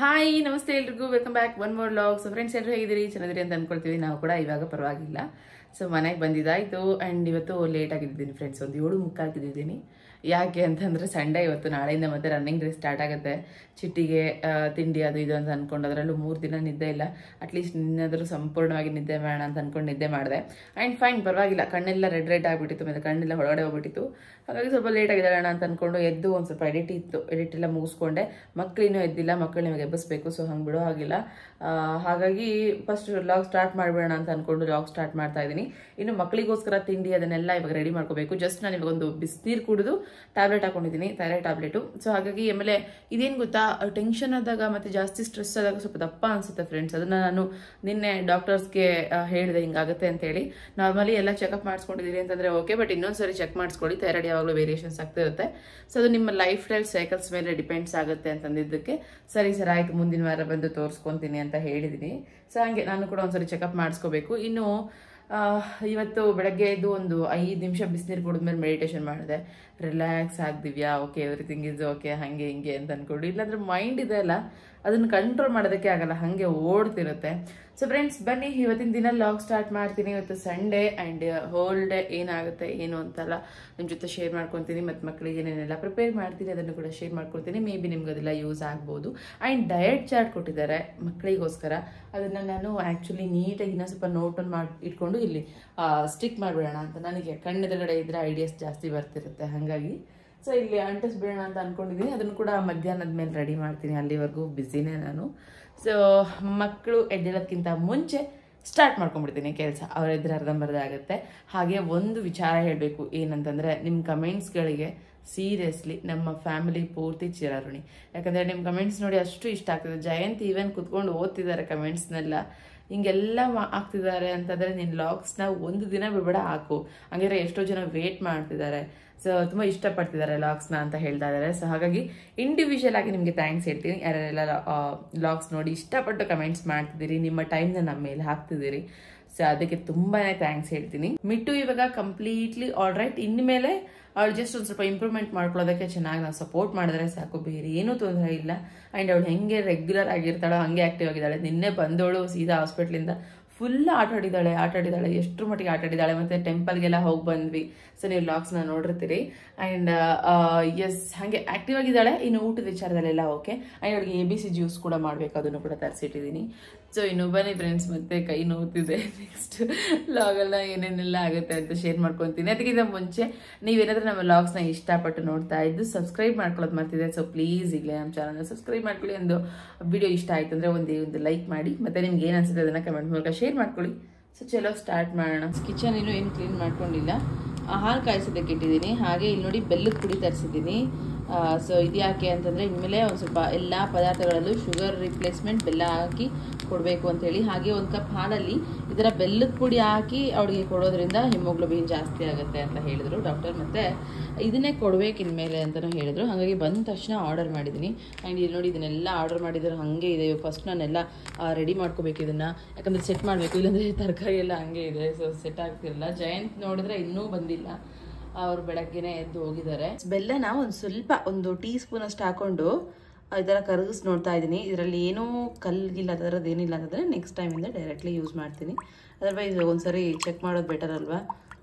Hi ನಮಸ್ತೆ ಎಲ್ರಿಗೂ welcome back one more log. So friends ಎಲ್ಲರೂ ಹೇಗಿದ್ದೀರಿ, ಚೆನ್ನಾಗಿದ್ದೀರಿ ಅಂತ ಅನ್ಕೊಳ್ತೀವಿ. ನಾವು ಕೂಡ ಇವಾಗ ಪರವಾಗಿಲ್ಲ. ಸೊ ಮನೆಗೆ ಬಂದಿದ್ದಾಯಿತು ಆ್ಯಂಡ್ ಇವತ್ತು ಲೇಟ್ ಆಗಿದ್ದೀನಿ ಫ್ರೆಂಡ್ಸ್, ಒಂದು 7:45 ಯಾಕೆ ಅಂತಂದರೆ ಸಂಡೇ ಇವತ್ತು. ನಾಳೆಯಿಂದ ಮತ್ತೆ ರನ್ನಿಂಗ್ ರೇಸ್ ಸ್ಟಾರ್ಟ್ ಆಗುತ್ತೆ. ಚಿಟ್ಟಿಗೆ ತಿಂಡಿ ಅದು ಇದು ಅಂತ ಅಂದ್ಕೊಂಡು ಅದರಲ್ಲೂ 3 ದಿನ ನಿದ್ದೆ ಇಲ್ಲ. ಅಟ್ಲೀಸ್ಟ್ ನಿನ್ನಾದರೂ ಸಂಪೂರ್ಣವಾಗಿ ನಿದ್ದೆ ಮಾಡೋಣ ಅಂತ ಅಂದ್ಕೊಂಡು ನಿದ್ದೆ ಮಾಡಿದೆ. ಆ್ಯಂಡ್ ಫೈನ್, ಪರವಾಗಿಲ್ಲ. ಕಣ್ಣೆಲ್ಲ ರೆಡ್ ಆಗಿಬಿಟ್ಟಿತ್ತು, ಮತ್ತು ಕಣ್ಣೆಲ್ಲ ಹೊರಗಡೆ ಹೋಗ್ಬಿಟ್ಟಿತ್ತು. ಹಾಗಾಗಿ ಸ್ವಲ್ಪ ಲೇಟ್ ಆಗಿದ್ದಾಳಣ ಅಂತ ಅಂದ್ಕೊಂಡು ಎದ್ದು ಒಂದು ಸ್ವಲ್ಪ ಎಡಿಟ್ ಎಲ್ಲ ಮುಗಿಸ್ಕೊಂಡೆ. ಮಕ್ಕಳಿನ್ನೂ ಎದ್ದಿಲ್ಲ, ಮಕ್ಕಳು ನಿಮಗೆ ಎಬ್ಬಿಸ್ಬೇಕು. ಸೊ ಹಂಗೆ ಬಿಡೋ ಆಗಿಲ್ಲ. ಹಾಗಾಗಿ ಫಸ್ಟ್ ಲಾಗ್ ಸ್ಟಾರ್ಟ್ ಮಾಡಿಬಿಡೋಣ ಅಂತ ಅಂದ್ಕೊಂಡು ಲಾಗ್ ಸ್ಟಾರ್ಟ್ ಮಾಡ್ತಾ ಇದ್ದೀನಿ. ಇನ್ನು ಮಕ್ಕಳಿಗೋಸ್ಕರ ತಿಂಡಿ ಅದನ್ನೆಲ್ಲ ಇವಾಗ ರೆಡಿ ಮಾಡ್ಕೋಬೇಕು. ಜಸ್ಟ್ ನಾನು ಇವಾಗ ಒಂದು ಬಿಸಿನೀರು ಕುಡಿದು ಟ್ಯಾಬ್ಲೆಟ್ ಹಾಕೊಂಡಿದ್ದೀನಿ, ಥೈರಾಯ್ಡ್ ಟ್ಯಾಬ್ಲೆಟು. ಸೊ ಹಾಗಾಗಿ ಆಮೇಲೆ ಇದೇನು ಗೊತ್ತಾ, ಟೆನ್ಷನ್ ಆದಾಗ ಮತ್ತು ಜಾಸ್ತಿ ಸ್ಟ್ರೆಸ್ ಆದಾಗ ಸ್ವಲ್ಪ ದಪ್ಪ ಅನಿಸುತ್ತೆ ಫ್ರೆಂಡ್ಸ್. ಅದನ್ನು ನಾನು ನಿನ್ನೆ ಡಾಕ್ಟರ್ಸ್ಗೆ ಹೇಳಿದೆ ಹಿಂಗಾಗುತ್ತೆ ಅಂತೇಳಿ. ನಾರ್ಮಲಿ ಎಲ್ಲ ಚೆಕಪ್ ಮಾಡಿಸ್ಕೊಂಡಿದ್ದೀರಿ ಅಂತಂದರೆ ಓಕೆ, ಬಟ್ ಇನ್ನೊಂದ್ಸರಿ ಚೆಕ್ ಮಾಡಿಸ್ಕೊಳ್ಳಿ. ಥೈರಾಯ್ಡ್ ಯಾವಾಗಲೂ ವೇರಿಯೇಷನ್ಸ್ ಆಗ್ತಿರುತ್ತೆ. ಸೊ ಅದು ನಿಮ್ಮ ಲೈಫ್ ಸ್ಟೈಲ್ ಸೈಕಲ್ಸ್ ಮೇಲೆ ಡಿಪೆಂಡ್ಸ್ ಆಗುತ್ತೆ ಅಂತಂದಿದ್ದಕ್ಕೆ ಸರಿ ಸರ್ ಆಯಿತು, ಮುಂದಿನ ವಾರ ಬಂದು ತೋರಿಸ್ಕೊತೀನಿ ಅಂತ ಹೇಳಿದ್ದೀನಿ. ಸೊ ಹಾಗೆ ನಾನು ಕೂಡ ಒಂದ್ಸರಿ ಚೆಕಪ್ ಮಾಡಿಸ್ಕೋಬೇಕು. ಇನ್ನು ಇವತ್ತು ಬೆಳಗ್ಗೆ ಎದ್ದು ಒಂದು 5 ನಿಮಿಷ ಬಿಸಿನೀರು ಕುಡಿದ್ಮೇಲೆ ಮೆಡಿಟೇಷನ್ ಮಾಡಿದೆ. ರಿಲ್ಯಾಕ್ಸ್ ಆಗ್ದಿವ್ಯಾ, ಓಕೆ ಎವ್ರಿಥಿಂಗ್ ಇಸ್ ಓಕೆ, ಹಾಗೆ ಹಿಂಗೆ ಅಂತ ಅಂದ್ಕೊಂಡು. ಇಲ್ಲಾಂದ್ರೆ ಮೈಂಡ್ ಇದೆ ಅಲ್ಲ, ಅದನ್ನು ಕಂಟ್ರೋಲ್ ಮಾಡೋದಕ್ಕೆ ಆಗಲ್ಲ, ಹಾಗೆ ಓಡ್ತಿರುತ್ತೆ. ಸೊ ಫ್ರೆಂಡ್ಸ್ ಬನ್ನಿ, ಇವತ್ತಿನ ದಿನ ಲಾಗ್ ಸ್ಟಾರ್ಟ್ ಮಾಡ್ತೀನಿ. ಇವತ್ತು ಸಂಡೇ ಆ್ಯಂಡ್ ಹೋಲ್ ಡೇ ಏನಾಗುತ್ತೆ ಏನು ಅಂತೆಲ್ಲ ನಿಮ್ಮ ಜೊತೆ ಶೇರ್ ಮಾಡ್ಕೊತೀನಿ. ಮತ್ತು ಮಕ್ಕಳಿಗೆ ಏನೇನೆಲ್ಲ ಪ್ರಿಪೇರ್ ಮಾಡ್ತೀನಿ ಅದನ್ನು ಕೂಡ ಶೇರ್ ಮಾಡ್ಕೊಳ್ತೀನಿ. ಮೇ ಬಿ ನಿಮ್ಗೆ ಅದೆಲ್ಲ ಯೂಸ್ ಆಗ್ಬೋದು. ಆ್ಯಂಡ್ ಡಯಟ್ ಚಾರ್ಟ್ ಕೊಟ್ಟಿದ್ದಾರೆ ಮಕ್ಕಳಿಗೋಸ್ಕರ. ಅದನ್ನು ನಾನು ಆ್ಯಕ್ಚುಲಿ ನೀಟಾಗಿ ಇನ್ನೂ ಸ್ವಲ್ಪ ನೋಟನ್ನು ಮಾಡಿ ಇಟ್ಕೊಂಡು ಇಲ್ಲಿ ಸ್ಟಿಕ್ ಮಾಡಿಬಿಡೋಣ ಅಂತ. ನನಗೆ ಕಣ್ಣೆದುರುಗಡೆ ಇದ್ದರೆ ಐಡಿಯಾಸ್ ಜಾಸ್ತಿ ಬರ್ತಿರುತ್ತೆ, ಹಾಗಾಗಿ ಸೊ ಇಲ್ಲಿ ಅಂಟಿಸ್ಬಿಡೋಣ ಅಂತ ಅಂದ್ಕೊಂಡಿದ್ದೀನಿ. ಅದನ್ನು ಕೂಡ ಮಧ್ಯಾಹ್ನದ ಮೇಲೆ ರೆಡಿ ಮಾಡ್ತೀನಿ. ಅಲ್ಲಿವರೆಗೂ ಬ್ಯುಸಿನೇ ನಾನು. ಸೊ ಮಕ್ಕಳು ಎದ್ದೇಳೋದಕ್ಕಿಂತ ಮುಂಚೆ ಸ್ಟಾರ್ಟ್ ಮಾಡ್ಕೊಂಡ್ಬಿಡ್ತೀನಿ ಕೆಲಸ. ಅವರೆದ್ರೆ ಅರ್ಧಂಬರ್ಧ ಆಗುತ್ತೆ. ಹಾಗೆ ಒಂದು ವಿಚಾರ ಹೇಳಬೇಕು, ಏನಂತಂದರೆ ನಿಮ್ಮ ಕಮೆಂಟ್ಸ್ಗಳಿಗೆ ಸೀರಿಯಸ್ಲಿ ನಮ್ಮ ಫ್ಯಾಮಿಲಿ ಪೂರ್ತಿ ಚಿರಋಣಿ. ಯಾಕಂದರೆ ನಿಮ್ಮ ಕಮೆಂಟ್ಸ್ ನೋಡಿ ಅಷ್ಟು ಇಷ್ಟ ಆಗ್ತದೆ. ಜಯಂತ್ ಈವನ್ ಕುತ್ಕೊಂಡು ಓದ್ತಿದ್ದಾರೆ ಕಮೆಂಟ್ಸ್ನೆಲ್ಲ. ಹಿಂಗೆಲ್ಲ ಆಗ್ತಿದ್ದಾರೆ ಅಂತಂದರೆ ನಿನ್ನ ಲಾಗ್ಸ್ನ ಒಂದು ದಿನ ಬಿಡಬೇಡ ಹಾಕು, ಹಂಗಾರೆ ಎಷ್ಟೋ ಜನ ವೇಟ್ ಮಾಡ್ತಿದ್ದಾರೆ. ಸೊ ತುಂಬ ಇಷ್ಟಪಡ್ತಿದ್ದಾರೆ ಲಾಗ್ಸ್ನ ಅಂತ ಹೇಳ್ತಾ ಇದ್ದಾರೆ. ಸೊ ಹಾಗಾಗಿ ಇಂಡಿವಿಜುವಲ್ ಆಗಿ ನಿಮಗೆ ಥ್ಯಾಂಕ್ಸ್ ಹೇಳ್ತೀನಿ. ಯಾರೆಲ್ಲ ಲಾಗ್ಸ್ ನೋಡಿ ಇಷ್ಟಪಟ್ಟು ಕಮೆಂಟ್ಸ್ ಮಾಡ್ತಿದ್ದೀರಿ, ನಿಮ್ಮ ಟೈಮ್ನ ನಮ್ಮ ಮೇಲೆ ಹಾಕ್ತಿದ್ದೀರಿ. ಸೊ ಅದಕ್ಕೆ ತುಂಬಾ ಥ್ಯಾಂಕ್ಸ್ ಹೇಳ್ತೀನಿ. ಮಿಟ್ಟು ಇವಾಗ ಕಂಪ್ಲೀಟ್ಲಿ ಆಲ್ ರೈಟ್. ಇನ್ಮೇಲೆ ಅವಳು ಜಸ್ಟ್ ಒಂದು ಸ್ವಲ್ಪ ಇಂಪ್ರೂವ್ಮೆಂಟ್ ಮಾಡ್ಕೊಳ್ಳೋದಕ್ಕೆ ಚೆನ್ನಾಗಿ ನಾವು ಸಪೋರ್ಟ್ ಮಾಡಿದ್ರೆ ಸಾಕು, ಬೇರೆ ಏನೂ ತೊಂದರೆ ಇಲ್ಲ. ಆ್ಯಂಡ್ ಅವಳು ಹೆಂಗೆ ರೆಗ್ಯುಲರ್ ಆಗಿರ್ತಾಳೋ ಹಂಗೆ ಆಕ್ಟಿವ್ ಆಗಿದ್ದಾಳೆ. ನಿನ್ನೆ ಬಂದವಳು ಸೀದಾ ಹಾಸ್ಪಿಟ್ಲಿಂದ ಫುಲ್ ಆಟಾಡಿದ್ದಾಳೆ, ಎಷ್ಟರ ಮಟ್ಟಿಗೆ ಆಟಾಡಿದ್ದಾಳೆ. ಮತ್ತು ಟೆಂಪಲ್ಗೆಲ್ಲ ಹೋಗಿ ಬಂದ್ವಿ. ಸೊ ನೀವು ಲಾಗ್ಸ್ನ ನೋಡಿರ್ತೀರಿ. ಆ್ಯಂಡ್ ಎಸ್, ಹಾಗೆ ಆ್ಯಕ್ಟಿವ್ ಆಗಿದ್ದಾಳೆ. ಇನ್ನು ಊಟದ ವಿಚಾರದಲ್ಲೆಲ್ಲ ಓಕೆ. ಆ್ಯಂಡ್ ಅವಳಿಗೆ ABC ಜ್ಯೂಸ್ ಕೂಡ ಮಾಡಬೇಕು, ಅದನ್ನು ಕೂಡ ತರಿಸಿಟ್ಟಿದ್ದೀನಿ. ಸೊ ಇನ್ನು ಬನ್ನಿ ಫ್ರೆಂಡ್ಸ್, ಮತ್ತೆ ಕೈ ನೋವ್ತಿದೆ. ನೆಕ್ಸ್ಟ್ ಲಾಗೆಲ್ಲ ಏನೇನೆಲ್ಲ ಆಗುತ್ತೆ ಅಂತ ಶೇರ್ ಮಾಡ್ಕೊತೀನಿ. ಅದಕ್ಕಿಂತ ಮುಂಚೆ ನೀವೇನಾದ್ರೂ ನಮ್ಮ ಲಾಗ್ಸ್ನ ಇಷ್ಟಪಟ್ಟು ನೋಡ್ತಾ ಇದ್ದು ಸಬ್ಸ್ಕ್ರೈಬ್ ಮಾಡ್ಕೊಳ್ಳೋದು ಮಾಡ್ತಿದ್ದೆ. ಸೊ ಪ್ಲೀಸ್ ಈಗಲೇ ನಮ್ಮ ಚಾನಲ್ನ ಸಬ್ಸ್ಕ್ರೈಬ್ ಮಾಡ್ಕೊಳ್ಳಿ. ಒಂದು ವಿಡಿಯೋ ಇಷ್ಟ ಆಯ್ತು ಅಂದರೆ ಒಂದು ಲೈಕ್ ಮಾಡಿ. ಮತ್ತು ನಿಮ್ಗೆ ಏನು ಅನ್ಸುತ್ತೆ ಅದನ್ನು ಕಮೆಂಟ್ ಮೂಲಕ ಶೇರ್ ಮಾಡ್ಕೊಳ್ಳಿ. ಸೊ ಚಲೋ ಸ್ಟಾರ್ಟ್ ಮಾಡೋಣ. ಕಿಚನ್ ಇನ್ನೂ ಏನು ಕ್ಲೀನ್ ಮಾಡ್ಕೊಂಡಿಲ್ಲ. ಹಾಲು ಕಾಯಿಸೋದಕ್ಕೆ ಇಟ್ಟಿದ್ದೀನಿ. ಹಾಗೆ ಇಲ್ಲಿ ನೋಡಿ ಬೆಲ್ಲದ ಪುಡಿ ತರಿಸಿದ್ದೀನಿ. ಸೊ ಇದು ಯಾಕೆ ಅಂತಂದರೆ ಇನ್ಮೇಲೆ ಒಂದು ಸ್ವಲ್ಪ ಎಲ್ಲ ಪದಾರ್ಥಗಳಲ್ಲೂ ಶುಗರ್ ರಿಪ್ಲೇಸ್ಮೆಂಟ್ ಬೆಲ್ಲ ಹಾಕಿ ಕೊಡಬೇಕು ಅಂತೇಳಿ. ಹಾಗೆ ಒಂದು ಕಪ್ ಹಾಲಲ್ಲಿ ಇದರ ಬೆಲ್ಲದ ಪುಡಿ ಹಾಕಿ ಅವಳಿಗೆ ಕೊಡೋದ್ರಿಂದ ಹಿಮೋಗ್ಲೋಬಿನ್ ಜಾಸ್ತಿ ಆಗುತ್ತೆ ಅಂತ ಹೇಳಿದರು ಡಾಕ್ಟರ್. ಮತ್ತು ಇದನ್ನೇ ಕೊಡಬೇಕು ಇನ್ಮೇಲೆ ಅಂತಲೂ ಹೇಳಿದರು. ಹಾಗಾಗಿ ಬಂದ ತಕ್ಷಣ ಆರ್ಡರ್ ಮಾಡಿದ್ದೀನಿ. ಆ್ಯಂಡ್ ಇಲ್ಲಿ ನೋಡಿ ಇದನ್ನೆಲ್ಲ ಆರ್ಡರ್ ಮಾಡಿದ್ರೆ ಹಾಗೆ ಇದೆ. ಫಸ್ಟ್ ನಾನೆಲ್ಲ ರೆಡಿ ಮಾಡ್ಕೋಬೇಕು ಇದನ್ನು, ಯಾಕಂದರೆ ಸೆಟ್ ಮಾಡಬೇಕು. ಇಲ್ಲಾಂದರೆ ತರಕಾರಿ ಎಲ್ಲ ಹಂಗೆ ಇದೆ. So set ಆಗ್ತಿರಲ್ಲ. ಜಯಂತ್ ನೋಡಿದ್ರೆ ಇನ್ನೂ ಬಂದಿಲ್ಲ, ಅವರು ಬೆಳಗ್ಗೆನೇ ಎದ್ದು ಹೋಗಿದ್ದಾರೆ. ಬೆಲ್ಲನ ಒಂದು ಟೀ ಸ್ಪೂನ್ ಅಷ್ಟು ಹಾಕೊಂಡು ಇದರ ಕರಗಿಸಿ ನೋಡ್ತಾ ಇದ್ದೀನಿ. ಇದರಲ್ಲಿ ಏನೂ ಕಲ್ಗಿಲ್ಲ, ಅದರದ್ದು ಏನಿಲ್ಲ ಅಂತಂದರೆ ನೆಕ್ಸ್ಟ್ ಟೈಮಿಂದ ಡೈರೆಕ್ಟ್ಲಿ ಯೂಸ್ ಮಾಡ್ತೀನಿ. ಅದರ್ವೈಸ್ ಒಂದ್ಸರಿ ಚೆಕ್ ಮಾಡೋದು ಬೆಟರ್ ಅಲ್ವಾ.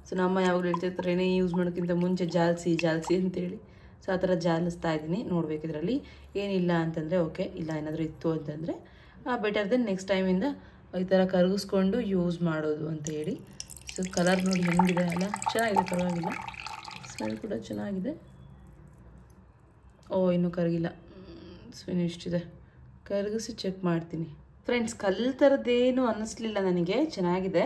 ಸೊ ನಮ್ಮ ಯಾವಾಗಲೂ ಹೇಳ್ತಿರ್ತಾರೆ ಏನೇ ಯೂಸ್ ಮಾಡೋಕ್ಕಿಂತ ಮುಂಚೆ ಜಾಲಿಸಿ ಅಂತೇಳಿ. ಸೊ ಆ ಥರ ಜಾಲಿಸ್ತಾ ಇದ್ದೀನಿ. ನೋಡ್ಬೇಕು ಇದರಲ್ಲಿ ಏನಿಲ್ಲ ಅಂತಂದರೆ ಓಕೆ, ಇಲ್ಲ ಏನಾದರೂ ಇತ್ತು ಅಂತಂದರೆ ಬೆಟರ್ ದೆನ್ ನೆಕ್ಸ್ಟ್ ಟೈಮಿಂದ ಈ ಥರ ಕರಗಿಸ್ಕೊಂಡು ಯೂಸ್ ಮಾಡೋದು ಅಂತ ಹೇಳಿ. ಸೊ ಕಲರ್ ನೋಡಿ ಹೆಂಗಿದೆ ಅಲ್ಲ, ಚೆನ್ನಾಗಿದೆ, ಪರವಾಗಿಲ್ಲ. ಸ್ಮೆಲ್ ಕೂಡ ಚೆನ್ನಾಗಿದೆ. ಇನ್ನೂ ಕರಗಿಲ್ಲ, ಇಷ್ಟಿದೆ. ಕರಗಿಸಿ ಚೆಕ್ ಮಾಡ್ತೀನಿ ಫ್ರೆಂಡ್ಸ್. ಥರದ್ದೇನು ಅನ್ನಿಸ್ಲಿಲ್ಲ ನನಗೆ, ಚೆನ್ನಾಗಿದೆ.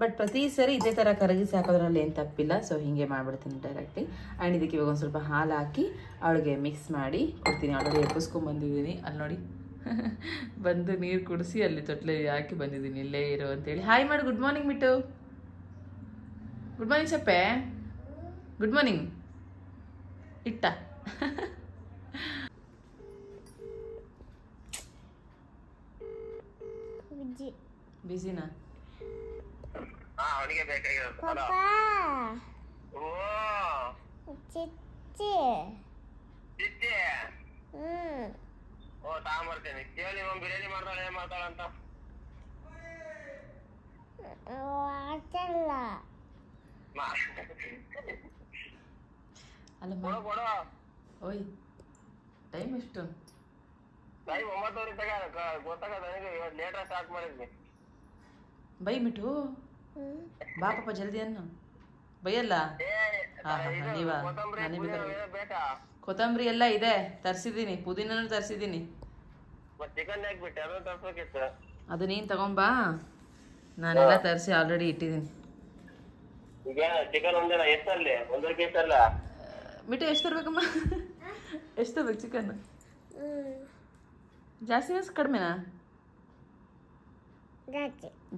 ಬಟ್ ಪ್ರತಿ ಸರಿ ಇದೇ ಥರ ಕರಗಿಸಿ ಹಾಕೋದ್ರಲ್ಲಿ ಏನು ತಪ್ಪಿಲ್ಲ. ಸೊ ಹೀಗೆ ಮಾಡಿಬಿಡ್ತೀನಿ ಡೈರೆಕ್ಟ್ಲಿ. ಆ್ಯಂಡ್ ಇದಕ್ಕೆ ಇವಾಗ ಒಂದು ಸ್ವಲ್ಪ ಹಾಲು ಹಾಕಿ ಅವಳಿಗೆ ಮಿಕ್ಸ್ ಮಾಡಿ ಕೊಡ್ತೀನಿ. ಆಲ್ರೆಡಿ ಎಬ್ಬಿಸ್ಕೊಂಡ್ಬಂದಿದ್ದೀನಿ. ಅಲ್ಲಿ ನೋಡಿ ಬಂದು ನೀರು ಕುಡಿಸಿ ಅಲ್ಲಿ ತೊಟ್ಲೆ ಹಾಕಿ ಬಂದಿದ್ದೀನಿ, ಇಲ್ಲೇ ಇರೋ ಅಂತೇಳಿ. ಹಾಯ್ ಮಾಡಿ. Good morning Mittu. Good morning ಸಪ್ಪೆ. ಗುಡ್ ಮಾರ್ನಿಂಗ್ ಇಟ್ಟ. ಬಿಸಿನಾ? ಅವನಿಗೆ ಬೇಕಾಗಿರೋದು ಓ ತಗೊಂಬರ್ತೇನೆ. ಕೇಳಿ ಬಿರಿಯಾನಿ ಮಾಡ್ತಾಳೆ ಏನ್ ಮಾಡ್ತಾಳಂತ. ಅಲ್ಲ ಕೊಡು. ಓಯ್ ಟೈಮ್ ಎಷ್ಟು? ಟೈಮ್ 9:00 ತಗ ಗೊತ್ತಾಗ ನನಗೆ. ಇವತ್ತು ಲೇಟಾಗಿ ಸ್ಟಾರ್ಟ್ ಮಾಡಿದ್ವಿ. ಬೈ ಮಿಟ್ಟು ಬಾ ಪಾಪ ಜಲ್ದಿ ಅನ್ನು ಬೈಯಲ್ಲ. ನೀವಾ ನಾನೇ ಬೇಕಾ? ಕೊತ್ತಂಬರಿ ಎಲ್ಲ ಇದೆ, ತರಿಸಿದ್ದೀನಿ. ಪುದೀನೂ ತರಿಸಿದ್ದೀನಿ. ಚಿಕನ್ ಹಾಕ್ಬಿಟ್ಟೆ, ಅದನ್ನು ತರ್ಸ್ಬೇಕಿತ್ತು. ಅದು ನೀನು ತಗೊಂಬಾ, ನಾನೆಲ್ಲ ತರಿಸಿ ಆಲ್ರೆಡಿ ಇಟ್ಟಿದ್ದೀನಿ. ಈಗ ಚಿಕನ್ ಒಂದೇನ? ಎಷ್ಟಲ್ಲಿ? 1 ಕೆಜಿ ಅಲ್ಲ ಮಿಟ್ಟು ಎಷ್ಟು ತರ್ಬೇಕಮ್ಮ? ಎಷ್ಟು ತರ್ಬೇಕು ಚಿಕನ್? ಜಾಸ್ತಿನ ಕಡಿಮೆನಾ?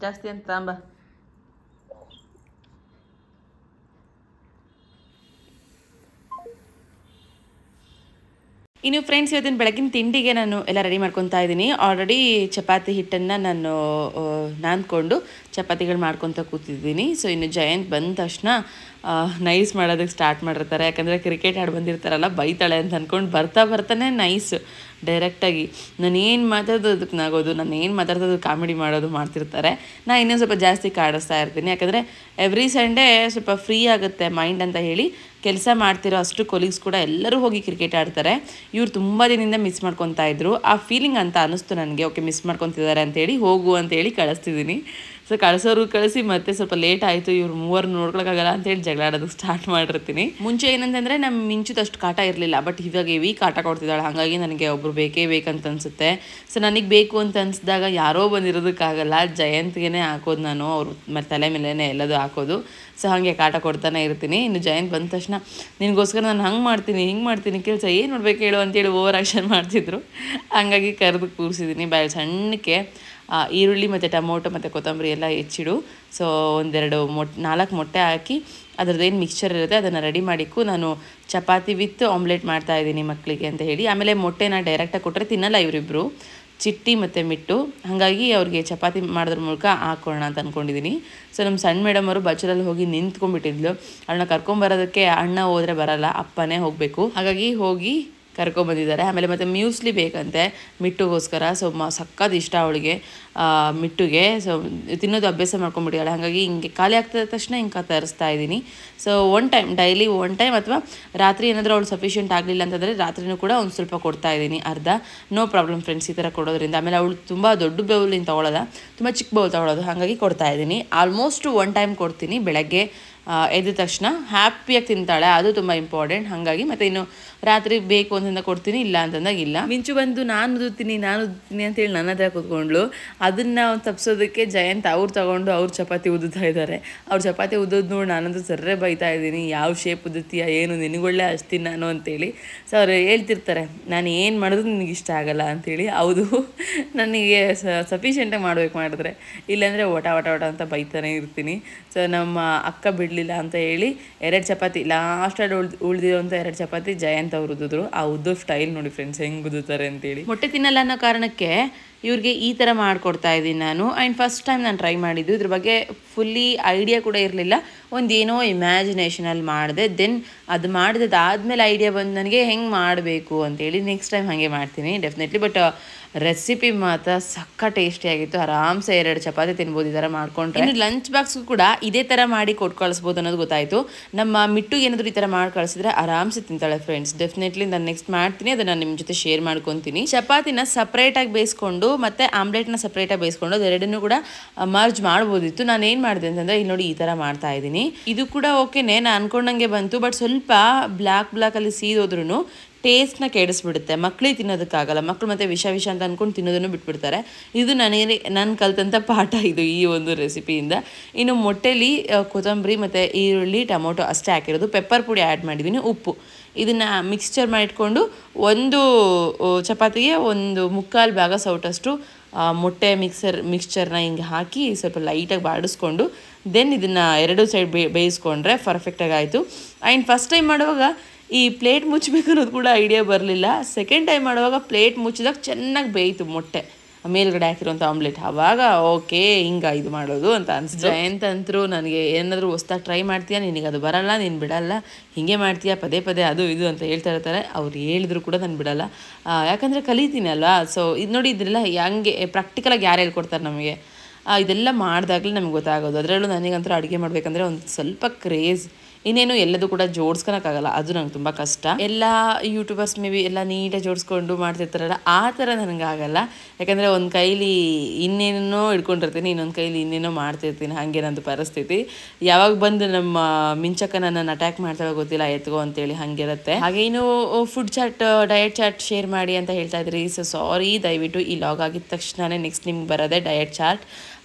ಜಾಸ್ತಿ ಅಂತ ತಾಂಬ. ಇನ್ನು ಫ್ರೆಂಡ್ಸ್, ಇವತ್ತಿನ ಬೆಳಗಿನ ತಿಂಡಿಗೆ ನಾನು ಎಲ್ಲ ರೆಡಿ ಮಾಡ್ಕೊತಾ ಇದ್ದೀನಿ. ಆಲ್ರೆಡಿ ಚಪಾತಿ ಹಿಟ್ಟನ್ನು ನಾನು ನಾದ್ಕೊಂಡು ಚಪಾತಿಗಳು ಮಾಡ್ಕೊತ ಕೂತಿದ್ದೀನಿ. ಸೊ ಇನ್ನು ಜಯಂತ್ ಬಂದ ತಕ್ಷಣ ನೈಸ್ ಮಾಡೋದಕ್ಕೆ ಸ್ಟಾರ್ಟ್ ಮಾಡಿರ್ತಾರೆ. ಯಾಕಂದರೆ ಕ್ರಿಕೆಟ್ ಆಡಿ ಬಂದಿರ್ತಾರಲ್ಲ, ಬೈತಾಳೆ ಅಂತ ಅಂದ್ಕೊಂಡು ಬರ್ತಾನೆ ನೈಸ್ ಡೈರೆಕ್ಟಾಗಿ ನಾನು ಏನು ಮಾತಾಡೋದು ಅದಕ್ಕೆ ನಾಗೋದು, ನಾನು ಏನು ಮಾತಾಡ್ತೋದು ಕಾಮಿಡಿ ಮಾಡೋದು ಮಾಡ್ತಿರ್ತಾರೆ. ನಾನು ಇನ್ನೂ ಸ್ವಲ್ಪ ಜಾಸ್ತಿ ಕಾಡಿಸ್ತಾ ಇರ್ತೀನಿ. ಯಾಕಂದರೆ ಎವ್ರಿ ಸಂಡೇ ಸ್ವಲ್ಪ ಫ್ರೀ ಆಗುತ್ತೆ ಮೈಂಡ್ ಅಂತ ಹೇಳಿ ಕೆಲಸ ಮಾಡ್ತಿರೋ ಅಷ್ಟು ಕೊಲೀಗ್ಸ್ ಕೂಡ ಎಲ್ಲರೂ ಹೋಗಿ ಕ್ರಿಕೆಟ್ ಆಡ್ತಾರೆ. ಇವ್ರು ತುಂಬ ದಿನದಿಂದ ಮಿಸ್ ಮಾಡ್ಕೊತಾ ಇದ್ರು. ಆ ಫೀಲಿಂಗ್ ಅಂತ ಅನ್ನಿಸ್ತು ನನಗೆ. ಓಕೆ, ಮಿಸ್ ಮಾಡ್ಕೊತಿದ್ದಾರೆ ಅಂತೇಳಿ ಹೋಗು ಅಂತೇಳಿ ಕಳಿಸ್ತಿದ್ದೀನಿ. ಸೊ ಕಳಿಸೋರು ಕಳಿಸಿ ಮತ್ತೆ ಸ್ವಲ್ಪ ಲೇಟ್ ಆಯಿತು, ಇವ್ರು ಮೂವರು ನೋಡ್ಕೊಳಕ್ಕಾಗಲ್ಲ ಅಂತೇಳಿ ಜಗಳ ಆಡೋದಕ್ಕೆ ಸ್ಟಾರ್ಟ್ ಮಾಡಿರ್ತೀನಿ. ಮುಂಚೆ ಏನಂತಂದರೆ ನಮ್ಮ ಮಿಂಚುದಷ್ಟು ಕಾಟ ಇರಲಿಲ್ಲ, ಬಟ್ ಇವಾಗ ಹೆವಿ ಕಾಟ ಕೊಡ್ತಿದ್ದಾಳೆ. ಹಾಗಾಗಿ ನನಗೆ ಒಬ್ಬರು ಬೇಕೇ ಬೇಕಂತ ಅನಿಸುತ್ತೆ. ಸೊ ನನಗೆ ಬೇಕು ಅಂತ ಅನಿಸಿದಾಗ ಯಾರೋ ಬಂದಿರೋದಕ್ಕಾಗಲ್ಲ, ಜಯಂತ್ಗೆ ಹಾಕೋದು ನಾನು. ಅವ್ರು ಮತ್ತು ತಲೆ ಮೇಲೇ ಎಲ್ಲದು ಹಾಕೋದು. ಸೊ ಹಾಗೆ ಕಾಟ ಕೊಡ್ತಾನೆ ಇರ್ತೀನಿ. ಇನ್ನು ಜಯಂತ್ ಬಂದ ತಕ್ಷಣ ನಿನಗೋಸ್ಕರ ನಾನು ಹಂಗೆ ಮಾಡ್ತೀನಿ ಹಿಂಗೆ ಮಾಡ್ತೀನಿ, ಕೆಲಸ ಏನು ಮಾಡ್ಬೇಕು ಹೇಳು ಅಂತೇಳಿ ಓವರ್ ಆ್ಯಕ್ಷನ್ ಮಾಡ್ತಿದ್ರು. ಹಂಗಾಗಿ ಕರೆದು ಕೂರಿಸಿದ್ದೀನಿ. ಬಾಯಿ ಸಣ್ಣಕ್ಕೆ ಈರುಳ್ಳಿ ಮತ್ತು ಟೊಮೊಟೊ ಮತ್ತು ಕೊತ್ತಂಬರಿ ಎಲ್ಲ ಹೆಚ್ಚಿಡು. ಸೊ 4 ಮೊಟ್ಟೆ ಹಾಕಿ ಅದ್ರದ್ದೇನು ಮಿಕ್ಸ್ಚರ್ ಇರುತ್ತೆ ಅದನ್ನು ರೆಡಿ ಮಾಡಿಕ್ಕು. ನಾನು ಚಪಾತಿ ವಿತ್ ಆಮ್ಲೆಟ್ ಮಾಡ್ತಾಯಿದ್ದೀನಿ ಮಕ್ಕಳಿಗೆ ಅಂತ ಹೇಳಿ. ಆಮೇಲೆ ಮೊಟ್ಟೆನ ಡೈರೆಕ್ಟಾಗಿ ಕೊಟ್ಟರೆ ತಿನ್ನಲ್ಲ ಇವರಿಬ್ಬರು, ಚಿಟ್ಟಿ ಮತ್ತು ಮಿಟ್ಟು. ಹಾಗಾಗಿ ಅವ್ರಿಗೆ ಚಪಾತಿ ಮಾಡೋದ್ರ ಮೂಲಕ ಹಾಕೋಣ ಅಂತ ಅಂದ್ಕೊಂಡಿದ್ದೀನಿ. ಸೊ ನಮ್ಮ ಸಣ್ಣ ಮೇಡಮ್ ಅವರು ಬಚ್ಚಲಲ್ಲಿ ಹೋಗಿ ನಿಂತ್ಕೊಂಡ್ಬಿಟ್ಟಿದ್ಲು. ಅವಳನ್ನ ಕರ್ಕೊಂಬರೋದಕ್ಕೆ ಅಣ್ಣ ಹೋದರೆ ಬರಲ್ಲ, ಅಪ್ಪನೇ ಹೋಗಬೇಕು. ಹಾಗಾಗಿ ಹೋಗಿ ಕರ್ಕೊಂಬಂದಿದ್ದಾರೆ. ಆಮೇಲೆ ಮತ್ತು ಮ್ಯೂಸ್ಲಿ ಬೇಕಂತೆ ಮಿಟ್ಟುಗೋಸ್ಕರ. ಸೊ ಸಕ್ಕತ್ ಇಷ್ಟ ಅವಳಿಗೆ ಮಿಟ್ಟುಗೆ. ಸೊ ತಿನ್ನೋದು ಅಭ್ಯಾಸ ಮಾಡ್ಕೊಂಡ್ಬಿಟ್ಟಿದ್ದಾಳೆ. ಹಾಗಾಗಿ ಹಿಂಗೆ ಖಾಲಿ ಆಗ್ತದ ತಕ್ಷಣ ಹಿಂಗೆ ತರಿಸ್ತಾ ಇದ್ದೀನಿ. ಸೊ ಡೈಲಿ 1 ಟೈಮ್ ಅಥವಾ ರಾತ್ರಿ ಏನಾದರೂ ಅವಳು ಸಫಿಷಿಯೆಂಟ್ ಆಗಲಿಲ್ಲ ಅಂತಂದರೆ ರಾತ್ರಿನೂ ಕೂಡ ಒಂದು ಸ್ವಲ್ಪ ಕೊಡ್ತಾ ಇದ್ದೀನಿ, ಅರ್ಧ. ನೋ ಪ್ರಾಬ್ಲಮ್ ಫ್ರೆಂಡ್ಸ್ ಈ ಥರ ಕೊಡೋದ್ರಿಂದ. ಆಮೇಲೆ ಅವಳು ತುಂಬ ದೊಡ್ಡ ಬೌಲಿಂದ ತೊಗೊಳ್ಳೋಲ್ಲ, ತುಂಬ ಚಿಕ್ಕ ಬೌಲ್ ತೊಗೊಳೋದು. ಹಾಗಾಗಿ ಕೊಡ್ತಾ ಇದ್ದೀನಿ. ಆಲ್ಮೋಸ್ಟ್ 1 ಟೈಮ್ ಕೊಡ್ತೀನಿ ಬೆಳಗ್ಗೆ ಎದ್ದ ತಕ್ಷಣ. ಹ್ಯಾಪಿಯಾಗಿ ತಿಂತಾಳೆ, ಅದು ತುಂಬ ಇಂಪಾರ್ಟೆಂಟ್. ಹಾಗಾಗಿ ಮತ್ತು ಇನ್ನು ರಾತ್ರಿ ಬೇಕು ಅಂತಂದ ಕೊಡ್ತೀನಿ, ಇಲ್ಲ ಅಂತಂದಾಗ ಇಲ್ಲ. ಮಿಂಚು ಬಂದು ನಾನು ಉದುತ್ತೀನಿ ಅಂತೇಳಿ ನನ್ನ ಹತ್ರ ಕೂತ್ಕೊಂಡ್ಳು. ಅದನ್ನು ತಪ್ಪಿಸೋದಕ್ಕೆ ಜಯಂತ್ ಅವ್ರು ತಗೊಂಡು ಅವ್ರು ಚಪಾತಿ ಉದುತ್ತಾ ಇದ್ದಾರೆ. ಅವ್ರು ಚಪಾತಿ ಉದ್ದೋದು ನೋಡಿ ನಾನಂತೂ ಸರ್ರೆ ಬೈತಾ ಇದ್ದೀನಿ, ಯಾವ ಶೇಪ್ ಉದುತ್ತೀಯ ಏನು ನಿನಗೊಳ್ಳೆ ಹಚ್ತೀನಿ ನಾನು ಅಂತೇಳಿ. ಸೊ ಅವ್ರು ಹೇಳ್ತಿರ್ತಾರೆ ನಾನು ಏನು ಮಾಡಿದ್ರು ನಿನಗೆ ಇಷ್ಟ ಆಗಲ್ಲ ಅಂಥೇಳಿ. ಹೌದು, ನನಗೆ ಸಫಿಷಿಯೆಂಟಾಗಿ ಮಾಡಿದ್ರೆ, ಇಲ್ಲಾಂದರೆ ಒಟ ಅಂತ ಬೈತಾನೆ ಇರ್ತೀನಿ. ಸೊ ನಮ್ಮ ಅಕ್ಕ ಬಿಡಲಿಲ್ಲ ಅಂತ ಹೇಳಿ 2 ಚಪಾತಿ ಲಾಸ್ಟಲ್ಲಿ ಉಳಿದಿರೋಂಥ 2 ಚಪಾತಿ ಜಯಂತ್ ಅವ್ರು ಉದ್ದಿದ್ರು. ಆ ಉದ್ದೋ ಸ್ಟೈಲ್ ನೋಡಿ ಫ್ರೆಂಡ್ಸ್ ಹೆಂಗೆ ಉದುತ್ತಾರೆ ಅಂತೇಳಿ. ಮೊಟ್ಟೆ ತಿನ್ನಲ್ಲ ಅನ್ನೋ ಕಾರಣಕ್ಕೆ ಇವ್ರಿಗೆ ಈ ಥರ ಮಾಡಿಕೊಡ್ತಾ ಇದ್ದೀನಿ ನಾನು. ಆ್ಯಂಡ್ ಫಸ್ಟ್ ಟೈಮ್ ನಾನು ಟ್ರೈ ಮಾಡಿದ್ದು. ಇದ್ರ ಬಗ್ಗೆ ಫುಲ್ಲಿ ಐಡಿಯಾ ಕೂಡ ಇರಲಿಲ್ಲ. ಒಂದೇನೋ ಇಮ್ಯಾಜಿನೇಷನಲ್ಲಿ ಮಾಡಿದೆ. ದೆನ್ ಅದು ಮಾಡಿದಾದ್ಮೇಲೆ ಐಡಿಯಾ ಬಂದು ನನಗೆ ಹೆಂಗೆ ಮಾಡಬೇಕು ಅಂತೇಳಿ. ನೆಕ್ಸ್ಟ್ ಟೈಮ್ ಹಾಗೆ ಮಾಡ್ತೀನಿ ಡೆಫಿನೆಟ್ಲಿ. ಬಟ್ ರೆಸಿಪಿ ಮಾತ್ರ ಸಕ್ಕ ಟೇಸ್ಟಿಯಾಗಿತ್ತು. ಆರಾಮ್ಸೆ 2 ಚಪಾತಿ ತಿನ್ಬೋದು ಈ ಥರ ಮಾಡ್ಕೊಂಡ್ರೆ. ಇನ್ನು ಲಂಚ್ ಬಾಕ್ಸ್ಗೂ ಕೂಡ ಇದೇ ಥರ ಮಾಡಿ ಕೊಟ್ಟು ಕಳಿಸ್ಬೋದು ಅನ್ನೋದು ಗೊತ್ತಾಯಿತು. ನಮ್ಮ ಮಿಟ್ಟುಗೆ ಏನಾದರೂ ಈ ಥರ ಮಾಡಿ ಕಳಿಸಿದ್ರೆ ಆರಾಮ್ಸೆ ತಿಂತಾಳೆ ಫ್ರೆಂಡ್ಸ್. ಡೆಫಿನೆಟ್ಲಿ ನಾನು ನೆಕ್ಸ್ಟ್ ಮಾಡ್ತೀನಿ, ಅದನ್ನು ನಿಮ್ಮ ಜೊತೆ ಶೇರ್ ಮಾಡ್ಕೊತೀನಿ. ಚಪಾತಿನ ಸಪ್ರೇಟಾಗಿ ಬೇಯಿಸ್ಕೊಂಡು ಮತ್ತು ಆಮ್ಲೆಟ್ನ ಸಪ್ರೇಟಾಗಿ ಬೇಯಿಸ್ಕೊಂಡು ಅದೆರಡನ್ನೂ ಕೂಡ ಮರ್ಜ್ ಮಾಡ್ಬೋದಿತ್ತು. ನಾನು ಏನು ಮಾಡಿದೆ ಅಂತಂದರೆ ಇಲ್ಲಿ ನೋಡಿ ಈ ಥರ ಮಾಡ್ತಾ ಇದ್ದೀನಿ. ಇದು ಕೂಡ ಓಕೆನೇ, ನಾನು ಅನ್ಕೊಂಡಂಗೆ ಬಂತು. ಬಟ್ ಸ್ವಲ್ಪ ಬ್ಲ್ಯಾಕಲ್ಲಿ ಸೀದೋದ್ರೂ ಟೇಸ್ಟ್ನ ಕೆಡಿಸ್ಬಿಡುತ್ತೆ. ಮಕ್ಕಳಿಗೆ ತಿನ್ನೋದಕ್ಕಾಗಲ್ಲ. ಮಕ್ಕಳು ಮತ್ತು ವಿಷ ಅಂತ ಅಂದ್ಕೊಂಡು ತಿನ್ನೋದನ್ನು ಬಿಟ್ಬಿಡ್ತಾರೆ. ಇದು ನಾನು ಕಲ್ತಂಥ ಪಾಠ ಇದು ಈ ಒಂದು ರೆಸಿಪಿಯಿಂದ. ಇನ್ನು ಮೊಟ್ಟೆಲಿ ಕೊತ್ತಂಬರಿ ಮತ್ತು ಈರುಳ್ಳಿ ಟೊಮೊಟೊ ಅಷ್ಟೇ ಹಾಕಿರೋದು. ಪೆಪ್ಪರ್ ಪುಡಿ ಆ್ಯಡ್ ಮಾಡಿದ್ದೀನಿ, ಉಪ್ಪು. ಇದನ್ನು ಮಿಕ್ಸ್ಚರ್ ಮಾಡಿಟ್ಕೊಂಡು ಒಂದು ಚಪಾತಿಗೆ 1/4 ಭಾಗ ಸೌಟಷ್ಟು ಮೊಟ್ಟೆ ಮಿಕ್ಸ್ಚರ್ನ ಹಿಂಗೆ ಹಾಕಿ ಸ್ವಲ್ಪ ಲೈಟಾಗಿ ಬಾಡಿಸ್ಕೊಂಡು ದೆನ್ ಇದನ್ನು 2 ಸೈಡ್ ಬೇಯಿಸ್ಕೊಂಡ್ರೆ ಪರ್ಫೆಕ್ಟಾಗಿ ಆಯಿತು. ಆ್ಯಂಡ್ ಫಸ್ಟ್ ಟೈಮ್ ಮಾಡುವಾಗ ಈ ಪ್ಲೇಟ್ ಮುಚ್ಚಬೇಕು ಅನ್ನೋದು ಕೂಡ ಐಡಿಯಾ ಬರಲಿಲ್ಲ. ಸೆಕೆಂಡ್ ಟೈಮ್ ಮಾಡುವಾಗ ಪ್ಲೇಟ್ ಮುಚ್ಚಿದಾಗ ಚೆನ್ನಾಗಿ ಬೇಯಿತು ಮೊಟ್ಟೆ. ಮೇಲ್ಗಡೆ ಹಾಕಿರುವಂಥ ಆಮ್ಲೆಟ್. ಆವಾಗ ಓಕೆ ಹಿಂಗೆ ಇದು ಮಾಡೋದು ಅಂತ ಅನಿಸ್ತು. ಜಯಂತ್ ಅಂತರೂ ನನಗೆ ಏನಾದರೂ ಹೊಸ್ದಾಗಿ ಟ್ರೈ ಮಾಡ್ತೀಯಾ, ನಿನಗೆ ಅದು ಬರಲ್ಲ, ನೀನು ಬಿಡಲ್ಲ, ಹೀಗೆ ಮಾಡ್ತೀಯಾ ಪದೇ ಪದೇ ಅದು ಇದು ಅಂತ ಹೇಳ್ತಾ ಇರ್ತಾರೆ. ಅವ್ರು ಹೇಳಿದ್ರು ಕೂಡ ನಾನು ಬಿಡಲ್ಲ, ಯಾಕಂದರೆ ಕಲಿತೀನಿ ಅಲ್ವಾ. ಸೊ ಇದು ನೋಡಿ, ಇದೆಲ್ಲ ಹೆಂಗೆ ಪ್ರಾಕ್ಟಿಕಲಾಗಿ ಯಾರು ಹೇಳ್ಕೊಡ್ತಾರೆ ನಮಗೆ, ಇದೆಲ್ಲ ಮಾಡಿದಾಗಲೇ ನಮ್ಗೆ ಗೊತ್ತಾಗೋದು. ಅದರಲ್ಲೂ ನನಗಂತೂ ಅಡುಗೆ ಮಾಡಬೇಕಂದ್ರೆ ಒಂದು ಸ್ವಲ್ಪ ಕ್ರೇಜ್. ಇನ್ನೇನು ಎಲ್ಲದೂ ಕೂಡ ಜೋಡಿಸ್ಕೊಳಕ್ಕಾಗಲ್ಲ, ಅದು ನಂಗೆ ತುಂಬ ಕಷ್ಟ. ಎಲ್ಲ ಯೂಟ್ಯೂಬರ್ಸ್ ಮೇ ಬಿ ಎಲ್ಲ ನೀಟಾಗಿ ಜೋಡಿಸ್ಕೊಂಡು ಮಾಡ್ತಿರ್ತಾರಲ್ಲ, ಆ ಥರ ನನಗಾಗಲ್ಲ. ಯಾಕಂದರೆ ಒಂದು ಕೈಲಿ ಇನ್ನೇನೋ ಹಿಡ್ಕೊಂಡಿರ್ತೀನಿ, ಇನ್ನೊಂದು ಕೈಲಿ ಇನ್ನೇನೋ ಮಾಡ್ತಿರ್ತೀನಿ. ಹಾಗೆ ನಂದು ಪರಿಸ್ಥಿತಿ. ಯಾವಾಗ ಬಂದು ನಮ್ಮ ಮಿಂಚಕ್ಕ ನನ್ನನ್ನು ಅಟ್ಯಾಕ್ ಮಾಡ್ತಾಳೋ ಗೊತ್ತಿಲ್ಲ, ಎತ್ಕೋ ಅಂತೇಳಿ ಹಾಗಿರುತ್ತೆ. ಹಾಗೆ ಇನ್ನು food chat, diet chart share ಮಾಡಿ ಅಂತ ಹೇಳ್ತಾ ಇದ್ರಿ. ಸೊ ಸಾರಿ, ದಯವಿಟ್ಟು ಈ ಲಾಗ್ ಆಗಿದ ತಕ್ಷಣವೇ ನೆಕ್ಸ್ಟ್ ನಿಮ್ಗೆ ಬರೋದೆ ಡಯಟ್ ಚಾರ್ಟ್.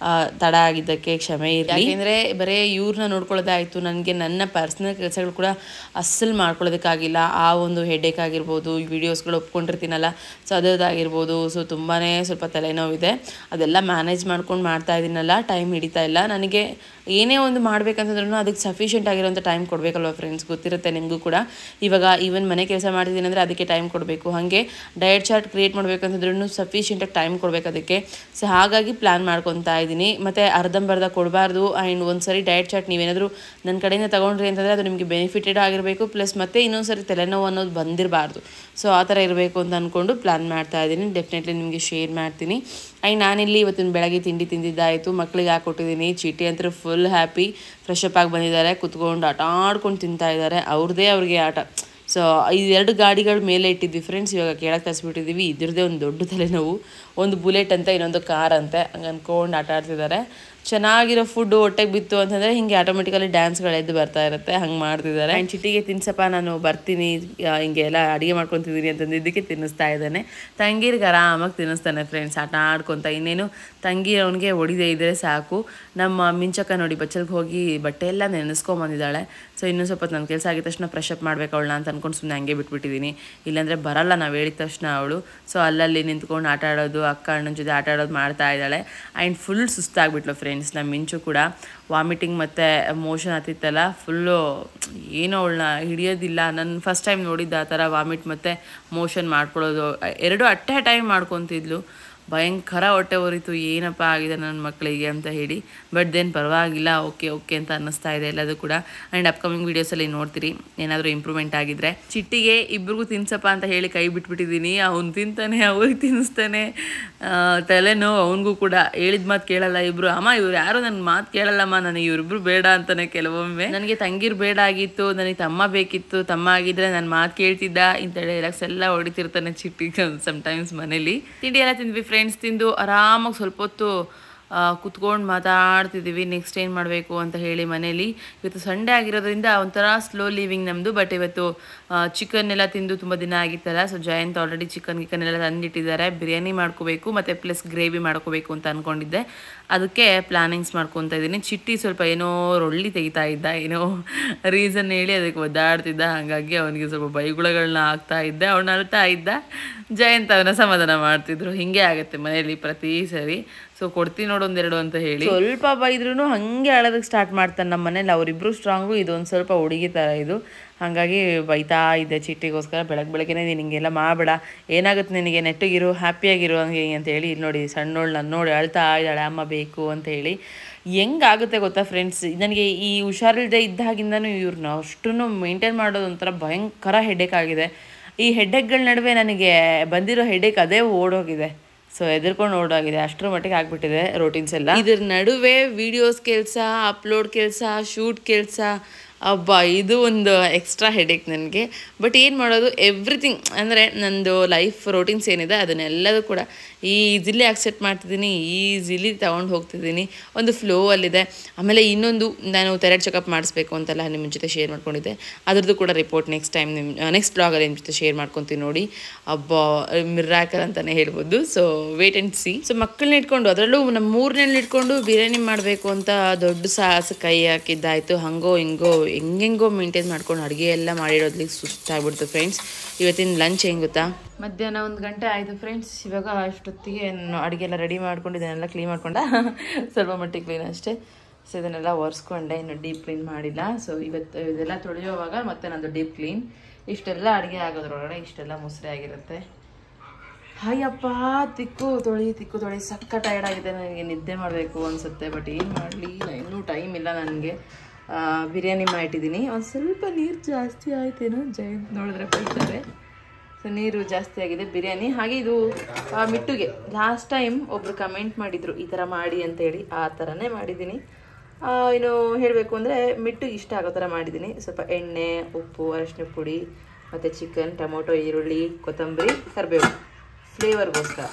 ತಡ ಆಗಿದ್ದಕ್ಕೆ ಕ್ಷಮೆ ಇರಲಿ. ಯಾಕೆಂದರೆ ಬರೀ ಇವ್ರನ್ನ ನೋಡ್ಕೊಳ್ಳೋದೇ ಆಯಿತು, ನನಗೆ ನನ್ನ ಪರ್ಸ್ನಲ್ ಕೆಲಸಗಳು ಕೂಡ ಅಸ್ಸಲು ಮಾಡ್ಕೊಳ್ಳೋದಕ್ಕಾಗಿಲ್ಲ. ಆ ಒಂದು ಹೆಡ್ಏಕ್ ಆಗಿರ್ಬೋದು, ಈ ವಿಡಿಯೋಸ್ಗಳು ಒಪ್ಕೊಂಡಿರ್ತೀನಲ್ಲ, ಸೊ ಅದಾಗಿರ್ಬೋದು. ಸೊ ತುಂಬಾ ಸ್ವಲ್ಪ ತಲೆನೋವಿದೆ. ಅದೆಲ್ಲ ಮ್ಯಾನೇಜ್ ಮಾಡ್ಕೊಂಡು ಮಾಡ್ತಾ ಇದ್ದೀನಲ್ಲ, ಟೈಮ್ ಹಿಡಿತಾ ಇಲ್ಲ. ನನಗೆ ಏನೇ ಒಂದು ಮಾಡ್ಬೇಕಂತಂದ್ರೂ ಅದಕ್ಕೆ ಸಫಿಷಿಯೆಂಟ್ ಆಗಿರೋಂಥ ಟೈಮ್ ಕೊಡಬೇಕಲ್ವ ಫ್ರೆಂಡ್ಸ್, ಗೊತ್ತಿರುತ್ತೆ ನಿಮಗೂ ಕೂಡ. ಇವಾಗ ಈವನ್ ಮನೆ ಕೆಲಸ ಮಾಡ್ತಿದ್ದೀನಿ ಅಂದರೆ ಅದಕ್ಕೆ ಟೈಮ್ ಕೊಡಬೇಕು. ಹಾಗೆ ಡಯಟ್ ಚಾರ್ಟ್ ಕ್ರಿಯೇಟ್ ಮಾಡಬೇಕಂತಂದ್ರೂ ಸಫಿಷಿಯೆಂಟಾಗಿ ಟೈಮ್ ಕೊಡಬೇಕು ಅದಕ್ಕೆ. ಸೊ ಹಾಗಾಗಿ ಪ್ಲ್ಯಾನ್ ಮಾಡ್ಕೊತಾ ಇದ್ದೀನಿ. ಮತ್ತು ಅರ್ಧಂಬರ್ಧ ಕೊಡಬಾರ್ದು. ಆ್ಯಂಡ್ ಒಂದು ಸರಿ ಡಯಟ್ ಚಾರ್ಟ್ ನೀವೇನಾದರೂ ನನ್ನ ಕಡೆಯಿಂದ ತೊಗೊಂಡ್ರಿ ಅಂತಂದರೆ ಅದು ನಿಮಗೆ ಬೆನಿಫಿಟೆಡ್ ಆಗಿರಬೇಕು. ಪ್ಲಸ್ ಮತ್ತೆ ಇನ್ನೊಂದು ಸರಿ ತಲೆನೋವು ಅನ್ನೋದು ಬಂದಿರಬಾರ್ದು. ಸೊ ಆ ಥರ ಇರಬೇಕು ಅಂತ ಅಂದ್ಕೊಂಡು ಪ್ಲ್ಯಾನ್ ಮಾಡ್ತಾ ಇದ್ದೀನಿ. ಡೆಫಿನೆಟ್ಲಿ ನಿಮಗೆ ಶೇರ್ ಮಾಡ್ತೀನಿ. ಆ್ಯಂಡ್ ನಾನಿಲ್ಲಿ ಇವತ್ತಿನ ಬೆಳಗ್ಗೆ ತಿಂಡಿ ತಿಂದಿದ್ದಾಯಿತು, ಮಕ್ಕಳಿಗೆ ಹಾಕ್ಕೊಟ್ಟಿದ್ದೀನಿ. ಚೀಟಿ ಅಂತೂ ಫುಲ್ ಹ್ಯಾಪಿ, ಫ್ರೆಶ್ ಅಪ್ ಆಗಿ ಬಂದಿದ್ದಾರೆ, ಕುತ್ಕೊಂಡು ಆಟ ಆಡ್ಕೊಂಡು ತಿಂತಾ ಇದ್ದಾರೆ. ಅವ್ರಿಗೆ ಆಟ. ಸೊ ಈ 2 ಗಾಡಿಗಳ ಮೇಲೆ ಇಟ್ಟಿದ್ವಿ ಫ್ರೆಂಡ್ಸ್, ಇವಾಗ ಕೆಳಗೆ ಕಳಿಸ್ಬಿಟ್ಟಿದ್ದೀವಿ. ಇದ್ರದ್ದೇ ಒಂದು ದೊಡ್ಡ ತಲೆನೋವು. ಒಂದು ಬುಲೆಟ್ ಅಂತ, ಇನ್ನೊಂದು ಕಾರ್ ಅಂತೆ, ಹಂಗೆ ಅಂದ್ಕೊಂಡು ಆಟ ಆಡ್ತಿದ್ದಾರೆ. ಚೆನ್ನಾಗಿರೋ ಫುಡ್ಡು ಹೊಟ್ಟೆಗೆ ಬಿತ್ತು ಅಂತಂದರೆ ಹಿಂಗೆ ಆಟೋಮೆಟಿಕಲಿ ಡ್ಯಾನ್ಸ್ಗಳು ಎದ್ದು ಬರ್ತಾ ಇರುತ್ತೆ, ಹಂಗೆ ಮಾಡ್ತಿದ್ದಾರೆ. ಆ್ಯಂಡ್ ಚಿಟ್ಟಿಗೆ ತಿನ್ಸಪ್ಪ, ನಾನು ಬರ್ತೀನಿ, ಹಿಂಗೆ ಎಲ್ಲ ಅಡುಗೆ ಮಾಡ್ಕೊತಿದ್ದೀನಿ ಅಂತಂದಿದ್ದಕ್ಕೆ ತಿನ್ನಿಸ್ತಾ ಇದ್ದಾನೆ. ತಂಗೀರಿಗೆ ಆರಾಮಾಗಿ ತಿನ್ನಿಸ್ತಾನೆ ಫ್ರೆಂಡ್ಸ್, ಆಟ ಆಡ್ಕೊತ. ಇನ್ನೇನು ತಂಗಿ ಅವನಿಗೆ ಹೊಡಿದೇ ಇದ್ದರೆ ಸಾಕು. ನಮ್ಮ ಮಿಂಚಕ್ಕ ನೋಡಿ ಬಚ್ಚಲ್ಗೆ ಹೋಗಿ ಬಟ್ಟೆ ಎಲ್ಲ ನೆನೆಸ್ಕೊಂಬಂದಿದ್ದಾಳೆ. ಸೊ ಇನ್ನೂ ಸ್ವಲ್ಪ ನನ್ನ ಕೆಲಸ ಆಗಿದ ತಕ್ಷಣ ಫ್ರೆಶ್ ಅಪ್ ಮಾಡಬೇಕು ಅವಳನ್ನ ಅಂತ ಅಂದ್ಕೊಂಡು ಸುಮ್ಮನೆ ಹಂಗೆ ಬಿಟ್ಬಿಟ್ಟಿದ್ದೀನಿ. ಇಲ್ಲಾಂದರೆ ಬರಲ್ಲ ನಾವು ಹೇಳಿದ ತಕ್ಷಣ ಅವಳು. ಸೊ ಅಲ್ಲಲ್ಲಿ ನಿಂತ್ಕೊಂಡು ಆಟ ಆಡೋದು, ಅಕ್ಕ ಅಣ್ಣನ ಜೊತೆ ಆಟ ಆಡೋದು ಮಾಡ್ತಾ ಇದ್ದಾಳೆ. ಆ್ಯಂಡ್ ಫುಲ್ ಸುಸ್ತಾಗ್ಬಿಟ್ಲು ಫ್ರೆಂಡ್ಸ್. ನಮ್ಮ ಮಿಂಚು ಕೂಡ ವಾಮಿಟಿಂಗ್ ಮತ್ತು ಮೋಷನ್ ಹತ್ತಿತ್ತಲ್ಲ, ಫುಲ್ಲು ಏನೋ ಅವಳನ್ನ ಹಿಡಿಯೋದಿಲ್ಲ. ನಾನು ಫಸ್ಟ್ ಟೈಮ್ ನೋಡಿದ್ದು ಆ ಥರ ವಾಮಿಟ್ ಮತ್ತು ಮೋಷನ್ ಮಾಡ್ಕೊಳ್ಳೋದು, 2 ಅಟ್ ಎ ಟೈಮ್ ಮಾಡ್ಕೊತಿದ್ಲು. ಭಯಂಕರ ಹೊಟ್ಟೆ ಉರಿತು, ಏನಪ್ಪ ಆಗಿದೆ ನನ್ನ ಮಕ್ಕಳಿಗೆ ಅಂತ ಹೇಳಿ. ಬಟ್ ದೆನ್ ಪರವಾಗಿಲ್ಲ, ಓಕೆ ಅಂತ ಅನ್ನಿಸ್ತಾ ಇದೆ ಎಲ್ಲದು ಕೂಡ. ಆ್ಯಂಡ್ ಅಪ್ಕಮಿಂಗ್ ವೀಡಿಯೋಸಲ್ಲಿ ನೋಡ್ತೀರಿ ಏನಾದರೂ ಇಂಪ್ರೂವ್ಮೆಂಟ್ ಆಗಿದ್ರೆ. ಚಿಟ್ಟಿಗೆ ಇಬ್ರಿಗೂ ತಿನ್ಸಪ್ಪ ಅಂತ ಹೇಳಿ ಕೈ ಬಿಟ್ಬಿಟ್ಟಿದ್ದೀನಿ. ಅವ್ನು ತಿಂತಾನೆ, ಅವ್ರಿಗೆ ತಿನ್ನಿಸ್ತಾನೆ. ತಲೆನೋವು ಅವನಿಗೂ ಕೂಡ. ಹೇಳಿದ ಮಾತು ಕೇಳಲ್ಲ ಇಬ್ಬರು. ಅಮ್ಮ ಇವ್ರು ಯಾರು ನನ್ನ ಮಾತು ಕೇಳಲ್ಲಮ್ಮ, ನನಗೆ ಇವರಿಬ್ರು ಬೇಡ ಅಂತಾನೆ ಕೆಲವೊಮ್ಮೆ. ನನಗೆ ತಂಗಿರು ಬೇಡ ಆಗಿತ್ತು, ನನಗೆ ತಮ್ಮ ಬೇಕಿತ್ತು, ತಮ್ಮ ಆಗಿದ್ರೆ ನನ್ನ ಮಾತು ಕೇಳ್ತಿದ್ದ ಇಂಥ ಡೈಲಾಗ್ಸ್ ಎಲ್ಲ ಹೊಡಿತಿರ್ತಾನೆ ಚಿಟ್ಟಿ ಸಮ್ಟೈಮ್ಸ್ ಮನೇಲಿ. ತಿಂಡಿ ಎಲ್ಲ ತಿಂದ್ವಿ ಫ್ರೆಂಡ್ಸ್. ತಿಂದು ಆರಾಮಾಗಿ ಸ್ವಲ್ಪ ಹೊತ್ತು ಕುತ್ಕೊಂಡು ಮಾತಾಡ್ತಿದ್ದೀವಿ ನೆಕ್ಸ್ಟ್ ಏನು ಮಾಡಬೇಕು ಅಂತ ಹೇಳಿ ಮನೇಲಿ. ಇವತ್ತು ಸಂಡೇ ಆಗಿರೋದ್ರಿಂದ ಒಂಥರ ಸ್ಲೋ ಲಿವಿಂಗ್ ನಮ್ಮದು. ಬಟ್ ಇವತ್ತು ಚಿಕನ್ ಎಲ್ಲ ತಿಂದು ತುಂಬ ದಿನ ಆಗಿತ್ತಲ್ಲ. ಸೊ ಜಯಂತ್ ಆಲ್ರೆಡಿ ಚಿಕನ್ ಎಲ್ಲ ತಂದಿಟ್ಟಿದ್ದಾರೆ. ಬಿರಿಯಾನಿ ಮಾಡ್ಕೋಬೇಕು ಮತ್ತು ಪ್ಲಸ್ ಗ್ರೇವಿ ಮಾಡ್ಕೋಬೇಕು ಅಂತ ಅಂದ್ಕೊಂಡಿದ್ದೆ. ಅದಕ್ಕೆ ಪ್ಲಾನಿಂಗ್ಸ್ ಮಾಡ್ಕೊತಾ ಇದ್ದೀನಿ. ಚಿಟ್ಟಿ ಸ್ವಲ್ಪ ಏನೋ ರೊಳ್ಳಿ ತೆಗಿತಾ ಇದ್ದ, ಏನೋ ರೀಸನ್ ಹೇಳಿ ಅದಕ್ಕೆ ಒದ್ದಾಡ್ತಿದ್ದ. ಹಾಗಾಗಿ ಅವನಿಗೆ ಸ್ವಲ್ಪ ಬೈಗುಳಗಳನ್ನ ಹಾಕ್ತಾ ಇದ್ದೆ, ಅವನು ಅಳ್ತಾ ಇದ್ದ. ಜಯಂತ್ ಅವನ ಸಮಾಧಾನ ಮಾಡ್ತಿದ್ರು. ಹಿಂಗೆ ಆಗುತ್ತೆ ಮನೆಯಲ್ಲಿ ಪ್ರತಿ ಸರಿ. ಸೊ ಕೊಡ್ತೀನಿ ನೋಡು 1-2 ಅಂತ ಹೇಳಿ ಸ್ವಲ್ಪ ಬೈದ್ರೂ ಹಾಗೆ ಅಳೋದಕ್ಕೆ ಸ್ಟಾರ್ಟ್ ಮಾಡ್ತಾನೆ. ನಮ್ಮ ಮನೇಲಿ ಅವರಿಬ್ಬರು ಸ್ಟ್ರಾಂಗು, ಇದೊಂದು ಸ್ವಲ್ಪ ಹುಡುಗಿ ಥರ ಇದು. ಹಾಗಾಗಿ ಬೈತಾ ಇದ್ದೆ ಚಿಟ್ಟಿಗೋಸ್ಕರ. ಬೆಳಗ್ಗೆನೇ ನೀನು ಹಿಂಗೆಲ್ಲ ಮಾಡಬೇಡ, ಏನಾಗುತ್ತೆ ನಿನಗೆ, ನೆಟ್ಟಿಗಿರು, ಹ್ಯಾಪಿಯಾಗಿರು ಹಂಗೆ ಅಂತ ಹೇಳಿ. ಇಲ್ಲಿ ನೋಡಿ ಸಣ್ಣೋಳು ನಾನು ನೋಡಿ ಅಳ್ತಾ ಇದ್ದಾಳೆ, ಅಮ್ಮ ಬೇಕು ಅಂತ ಹೇಳಿ. ಹೆಂಗಾಗುತ್ತೆ ಗೊತ್ತಾ ಫ್ರೆಂಡ್ಸ್, ನನಗೆ ಈ ಹುಷಾರಿಲ್ಲದೆ ಇದ್ದಾಗಿಂದನೂ ಇವ್ರನ್ನ ಅಷ್ಟನ್ನು ಮೇಂಟೈನ್ ಮಾಡೋದು ಒಂಥರ ಭಯಂಕರ ಹೆಡ್ಡೇಕ್ ಆಗಿದೆ. ಈ ಹೆಡ್ಡೇಕ್ಗಳ ನಡುವೆ ನನಗೆ ಬಂದಿರೋ ಹೆಡ್ಡೇಕ್ ಅದೇ ಓಡೋಗಿದೆ. ಸೊ ಎದುರ್ಕೊಂಡು ಓಡೋಗಿದೆ, ಅಷ್ಟರ ಮಟ್ಟಿಗೆ ಆಗಿಬಿಟ್ಟಿದೆ ರೋಟೀನ್ಸ್ ಎಲ್ಲ. ಇದ್ರ ನಡುವೆ ವೀಡಿಯೋಸ್ ಕೆಲಸ, ಅಪ್ಲೋಡ್ ಕೆಲಸ, ಶೂಟ್ ಕೆಲಸ, ಅಬ್ಬಾ ಇದು ಒಂದು ಎಕ್ಸ್ಟ್ರಾ ಹೆಡೇಕ್ ನನಗೆ. ಬಟ್ ಏನು ಮಾಡೋದು, ಎವ್ರಿಥಿಂಗ್ ಅಂದರೆ ನಂದು ಲೈಫ್ ರೋಟೀನ್ಸ್ ಏನಿದೆ ಅದನ್ನೆಲ್ಲದೂ ಕೂಡ ಈಸಿಲಿ ಆಕ್ಸೆಪ್ಟ್ ಮಾಡ್ತಿದ್ದೀನಿ, ಈಸಿಲಿ ತೊಗೊಂಡು ಹೋಗ್ತಿದ್ದೀನಿ, ಒಂದು ಫ್ಲೋ ಅಲ್ಲಿದೆ. ಆಮೇಲೆ ಇನ್ನೊಂದು, ನಾನು ಥೈರಾಯ್ಡ್ ಚೆಕಪ್ ಮಾಡಿಸ್ಬೇಕು ಅಂತೆಲ್ಲ ನಿಮ್ಮ ಜೊತೆ ಶೇರ್ ಮಾಡ್ಕೊಂಡಿದ್ದೆ. ಅದ್ರದ್ದು ಕೂಡ ರಿಪೋರ್ಟ್ ನೆಕ್ಸ್ಟ್ ಬ್ಲಾಗಲ್ಲಿ ನಿಮ್ಮ ಜೊತೆ ಶೇರ್ ಮಾಡ್ಕೊತೀನಿ ನೋಡಿ. ಅಬ್ಬಾ ಮಿರಾಕಲ್ ಅಂತಲೇ ಹೇಳ್ಬೋದು. So wait and see. So ಮಕ್ಕಳನ್ನ ಇಟ್ಕೊಂಡು, ಅದರಲ್ಲೂ ನಮ್ಮ 3ನೇಲಿ ಇಟ್ಕೊಂಡು ಬಿರಿಯಾನಿ ಮಾಡಬೇಕು ಅಂತ ದೊಡ್ಡ ಸಾಹಸ ಕೈ ಹಾಕಿದ್ದಾಯಿತು. ಹಂಗೋ ಹಿಂಗೋ ಹೆಂಗೆಂಗೋ ಮೇಂಟೈನ್ ಮಾಡ್ಕೊಂಡು ಅಡುಗೆ ಎಲ್ಲ ಮಾಡಿರೋದ್ಲಿಕ್ಕೆ ಸುಸ್ತಾಗ್ಬಿಡ್ತು ಫ್ರೆಂಡ್ಸ್. ಇವತ್ತಿನ ಲಂಚ್ ಹೆಂಗೆ ಗೊತ್ತಾ, ಮಧ್ಯಾಹ್ನ 1 ಗಂಟೆ ಆಯಿತು ಫ್ರೆಂಡ್ಸ್. ಇವಾಗ ಅಷ್ಟೊತ್ತಿಗೆ ಅಡುಗೆ ಎಲ್ಲ ರೆಡಿ ಮಾಡ್ಕೊಂಡು ಇದನ್ನೆಲ್ಲ ಕ್ಲೀನ್ ಮಾಡ್ಕೊಂಡ, ಸ್ವಲ್ಪ ಮಟ್ಟಿಗೆ ಕ್ಲೀನ್ ಅಷ್ಟೇ. ಸೊ ಇದನ್ನೆಲ್ಲ ಒರೆಸ್ಕೊಂಡೆ, ಇನ್ನು ಡೀಪ್ ಕ್ಲೀನ್ ಮಾಡಿಲ್ಲ. ಸೊ ಇವತ್ತು ಇದೆಲ್ಲ ತೊಳೆಯೋವಾಗ ಮತ್ತೆ ನಂದು ಡೀಪ್ ಕ್ಲೀನ್. ಇಷ್ಟೆಲ್ಲ ಅಡುಗೆ ಆಗೋದ್ರೊಳಗಡೆ ಇಷ್ಟೆಲ್ಲ ಮುಸ್ರೆ ಆಗಿರುತ್ತೆ. ಹಾಯಪ್ಪ ತಿಕ್ಕು ತೊಳಿ ಸಕ್ಕ ಟೈರ್ಡ್ ಆಗಿದೆ. ನನಗೆ ನಿದ್ದೆ ಮಾಡಬೇಕು ಅನಿಸುತ್ತೆ, ಬಟ್ ಏನು ಮಾಡಲಿ, ಇನ್ನೂ ಟೈಮ್ ಇಲ್ಲ ನನಗೆ. ಬಿರಿಯಾನಿ ಮಾಡಿಟ್ಟಿದ್ದೀನಿ. ಒಂದು ಸ್ವಲ್ಪ ನೀರು ಜಾಸ್ತಿ ಆಯ್ತೇನೋ, ಜಯಂತ್ ನೋಡಿದ್ರೆ ಬೈತಾರೆ. ಸೊ ನೀರು ಜಾಸ್ತಿ ಆಗಿದೆ ಬಿರಿಯಾನಿ. ಹಾಗೆ ಇದು ಮಿಟ್ಟುಗೆ ಲಾಸ್ಟ್ ಟೈಮ್ ಒಬ್ಬರು ಕಮೆಂಟ್ ಮಾಡಿದರು ಈ ಥರ ಮಾಡಿ ಅಂತೇಳಿ, ಆ ಥರನೇ ಮಾಡಿದ್ದೀನಿ. ಇನ್ನು ಹೇಳಬೇಕು ಅಂದರೆ ಮಿಟ್ಟುಗೆ ಇಷ್ಟ ಆಗೋ ಥರ ಮಾಡಿದ್ದೀನಿ. ಸ್ವಲ್ಪ ಎಣ್ಣೆ, ಉಪ್ಪು, ಅರಿಶಿನ ಪುಡಿ ಮತ್ತು ಚಿಕನ್, ಟೊಮೊಟೊ, ಈರುಳ್ಳಿ, ಕೊತ್ತಂಬರಿ, ಕರಿಬೇವು ಫ್ಲೇವರ್ಗೋಸ್ಕರ.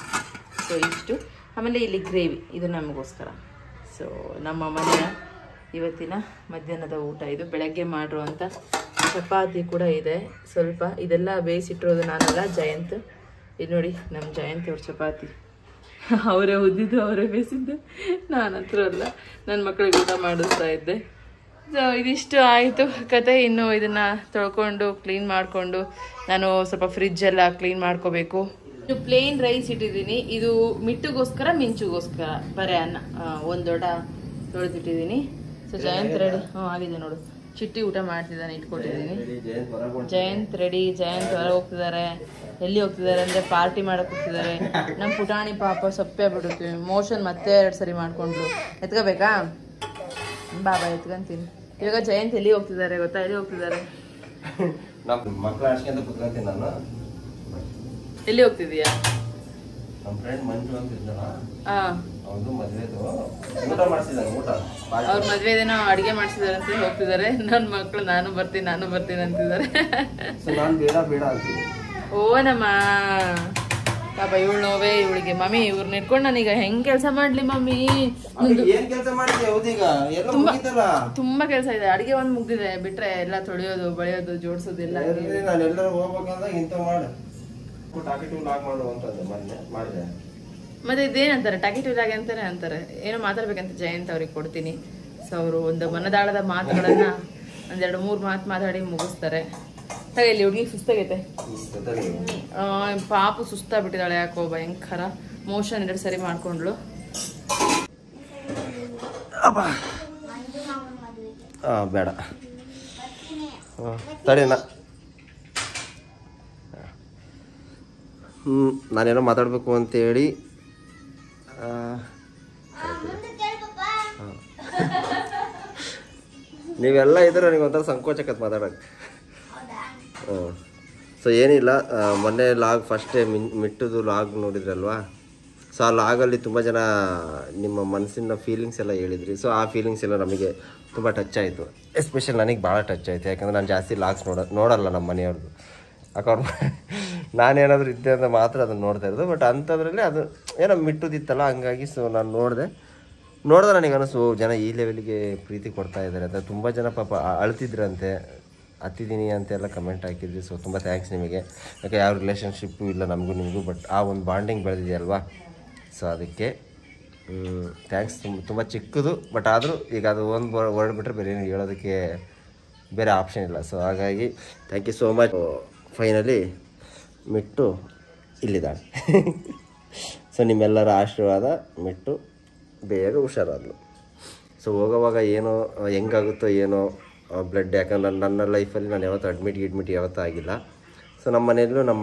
ಸೊ ಇಷ್ಟು. ಆಮೇಲೆ ಇಲ್ಲಿ ಗ್ರೇವಿ, ಇದು ನಮಗೋಸ್ಕರ. ಸೊ ನಮ್ಮ ಮನೆಯ ಇವತ್ತಿನ ಮಧ್ಯಾಹ್ನದ ಊಟ ಇದು. ಬೆಳಗ್ಗೆ ಮಾಡಿರುವಂಥ ಚಪಾತಿ ಕೂಡ ಇದೆ ಸ್ವಲ್ಪ. ಇದೆಲ್ಲ ಬೇಯಿಸಿಟ್ಟಿರೋದು ನಾನಲ್ಲ, ಜಯಂತ್. ಇದು ನೋಡಿ ನಮ್ಮ ಜಯಂತ್ ಅವ್ರ ಚಪಾತಿ, ಅವರೇ ಉದ್ದಿದ್ದು ಅವರೇ ಬೇಯಿಸಿದ್ದು, ನಾನು ಹತ್ರ ಅಲ್ಲ, ನನ್ನ ಮಕ್ಕಳಿಗೆ ಊಟ ಮಾಡಿಸ್ತಾ ಇದ್ದೆ. ಸೊ ಇದಿಷ್ಟು ಆಯಿತು ಕತೆ. ಇನ್ನು ಇದನ್ನು ತೊಳ್ಕೊಂಡು ಕ್ಲೀನ್ ಮಾಡಿಕೊಂಡು ನಾನು ಸ್ವಲ್ಪ ಫ್ರಿಜ್ಜೆಲ್ಲ ಕ್ಲೀನ್ ಮಾಡ್ಕೋಬೇಕು. ಇದು ಪ್ಲೇನ್ ರೈಸ್ ಇಟ್ಟಿದ್ದೀನಿ. ಇದು ಮಿಟ್ಟುಗೋಸ್ಕರ, ಮಿಂಚುಗೋಸ್ಕರ ಬರೀ ಅನ್ನ. ಒಂದು ದೊಡ್ಡ ತೊಳೆದಿಟ್ಟಿದ್ದೀನಿ. ಸೊ ಜಯಂತ್ ರೆಡಿ ಆಗಿದೆ ನೋಡು. ಚಿಟ್ಟಿ ಊಟ ಮಾಡ್ತಿದ್ದಾನೆ, ಇಟ್ಕೊಟ್ಟಿದ್ದೀನಿ. ಜಯಂತ್ ರೆಡಿ. ಜಯಂತ್ ಹೊರ ಹೋಗ್ತಿದ್ದಾರೆ. ಎಲ್ಲಿ ಹೋಗ್ತಿದ್ದಾರೆ ಅಂದರೆ ಪಾರ್ಟಿ ಮಾಡಕ್ಕೆ ಹೋಗ್ತಿದ್ದಾರೆ. ನಮ್ಮ ಪುಟಾಣಿ ಪಾಪ ಸಪ್ಪೆ ಬಿಡುತ್ತೀವಿ, ಮೋಷನ್ ಮತ್ತೆ 2 ಸರಿ ಮಾಡ್ಕೊಂಡ್ಲು. ಎತ್ಕೋಬೇಕಾ? ಬಾಬಾ ಎತ್ಕೊಂತೀನಿ. ಇವಾಗ ಜಯಂತ್ ಎಲ್ಲಿ ಹೋಗ್ತಿದ್ದಾರೆ ಗೊತ್ತಾ? ಎಲ್ಲಿ ಹೋಗ್ತಿದ್ದಾರೆ? ಎಲ್ಲಿ ಹೋಗ್ತಿದೀಯಾ? ಅವ್ರ ಮದ್ವೆದೇನೋ ಅಡಿಗೆ ಮಾಡ್ಸಿದಾರೆ ಅಂತ ಹೋಗ್ತಿದ್ದಾರೆ. ನನ್ನ ಮಕ್ಳು ನಾನು ಬರ್ತೀನಿ ಅಂತಿದ್ದಾರೆ. ಓ ನಮ್ಮ ಪಾಪ ಇವಳು ನೋವೇ ಇವಳಿಗೆ. ಮಮ್ಮಿ ಇವ್ರನ್ನ ಇಟ್ಕೊಂಡು ನಾನೀಗ ಹೆಂಗ್ ಕೆಲಸ ಮಾಡ್ಲಿ ಮಮ್ಮಿ? ತುಂಬಾ ಕೆಲಸ ಇದೆ. ಅಡಿಗೆ ಒಂದ್ ಮುಗ್ದಿದೆ, ಬಿಟ್ರೆ ಎಲ್ಲ ತೊಳೆಯೋದು, ಬಳಿಯೋದು, ಜೋಡಿಸೋದು ಎಲ್ಲ. ಮತ್ತೆ ಇದೇನಂತಾರೆ, ಟಾಕಿಟಿವ್ ಲಾಗ್ ಅಂತಾನೆ ಅಂತಾರೆ. ಏನೋ ಮಾತಾಡ್ಬೇಕಂತ ಜಯಂತ್ ಅವ್ರಿಗೆ ಕೊಡ್ತೀನಿ. ಸೊ ಅವರು ಒಂದು ಮನದಾಳದ ಮಾತುಗಳನ್ನ 1-2-3 ಮಾತು ಮಾತಾಡಿ ಮುಗಿಸ್ತಾರೆ. ಹಾಗೆ ಇಲ್ಲಿ ಹುಡುಗಿ ಸುಸ್ತಾಗೈತೆ, ಪಾಪು ಸುಸ್ತಾಗ್ಬಿಟ್ಟಿದ್ದಾಳೆ ಯಾಕೋ ಭಯಂಕರ. ಮೋಷನ್ 2 ಸರಿ ಮಾಡ್ಕೊಂಡ್ಲು. ಬೇಡ ತಡಿನ. ನಾನೇನೋ ಮಾತಾಡಬೇಕು ಅಂತೇಳಿ ನೀವೆಲ್ಲ ಇದ್ರೆ ನನಗೆ ಒಂಥರ ಸಂಕೋಚಕತ್ ಮಾತಾಡೋಕ್ಕೆ. ಸೊ ಏನಿಲ್ಲ, ಮೊನ್ನೆ ಲಾಗ್ ಫಸ್ಟ್ ಟೈಮ್ ಮಿಟ್ಟುದು ಲಾಗ್ ನೋಡಿದ್ರಲ್ವಾ? ಸೊ ಆ ಲಾಗಲ್ಲಿ ತುಂಬ ಜನ ನಿಮ್ಮ ಮನಸ್ಸಿನ ಫೀಲಿಂಗ್ಸ್ ಎಲ್ಲ ಹೇಳಿದ್ರಿ. ಸೊ ಆ ಫೀಲಿಂಗ್ಸ್ ಎಲ್ಲ ನಮಗೆ ತುಂಬ ಟಚ್ ಆಯಿತು. ಎಸ್ಪೆಷಲ್ ನನಗೆ ಭಾಳ ಟಚ್ ಆಯಿತು. ಯಾಕಂದರೆ ನಾನು ಜಾಸ್ತಿ ಲಾಗ್ಸ್ ನೋಡಲ್ಲ ನಮ್ಮ ಮನೆಯವ್ರದ್ದು. ಯಾಕಂದ್ರೆ ನಾನೇನಾದರೂ ಇದ್ದೆ ಅಂತ ಮಾತ್ರ ಅದನ್ನು ನೋಡ್ತಾ ಇರೋದು. ಬಟ್ ಅಂಥದ್ರಲ್ಲಿ ಅದು ಏನೋ ಮಿಟ್ಟುದಿತ್ತಲ್ಲ, ಹಂಗಾಗಿ ಸೊ ನಾನು ನೋಡಿದೆ ನನಗೆ ಅನಿಸು ಜನ ಈ ಲೆವೆಲ್ಗೆ ಪ್ರೀತಿ ಕೊಡ್ತಾ ಇದ್ದಾರೆ ಅಂತ. ತುಂಬ ಜನ ಪಾಪ ಅಳ್ತಿದ್ರಂತೆ, ಹತ್ತಿದ್ದೀನಿ ಅಂತೆಲ್ಲ ಕಮೆಂಟ್ ಹಾಕಿದ್ರಿ. ಸೊ ತುಂಬ ಥ್ಯಾಂಕ್ಸ್ ನಿಮಗೆ. ಯಾಕೆ ಯಾವ ರಿಲೇಷನ್ಶಿಪ್ಪು ಇಲ್ಲ ನಮಗೂ ನಿಮಗೂ, ಬಟ್ ಆ ಒಂದು ಬಾಂಡಿಂಗ್ ಬೆಳೆದಿದೆಯಲ್ವಾ? ಸೊ ಅದಕ್ಕೆ ಥ್ಯಾಂಕ್ಸ್. ತುಂಬ ಚಿಕ್ಕದು, ಬಟ್ ಆದರೂ ಈಗ ಅದು ಒಂದು ವರ್ಡ್ ಬಿಟ್ಟರೆ ಬೇರೆ ಏನು ಹೇಳೋದಕ್ಕೆ ಬೇರೆ ಆಪ್ಷನ್ ಇಲ್ಲ. ಸೊ ಹಾಗಾಗಿ thank you so much. Finally Mittu ಇಲ್ಲಿದ್ದಾಳೆ. ಸೊ ನಿಮ್ಮೆಲ್ಲರ ಆಶೀರ್ವಾದ, ಮಿಟ್ಟು ಬೇಗ ಹುಷಾರಾದಳು. ಸೊ ಹೋಗೋವಾಗ ಏನೋ ಹೆಂಗಾಗುತ್ತೋ ಏನೋ ಬ್ಲಡ್, ಯಾಕಂದ್ರೆ ನನ್ನ ಲೈಫಲ್ಲಿ ನಾನು ಯಾವತ್ತೂ ಅಡ್ಮಿಟ್ ಯಾವತ್ತೂ ಆಗಿಲ್ಲ. ಸೊ ನಮ್ಮ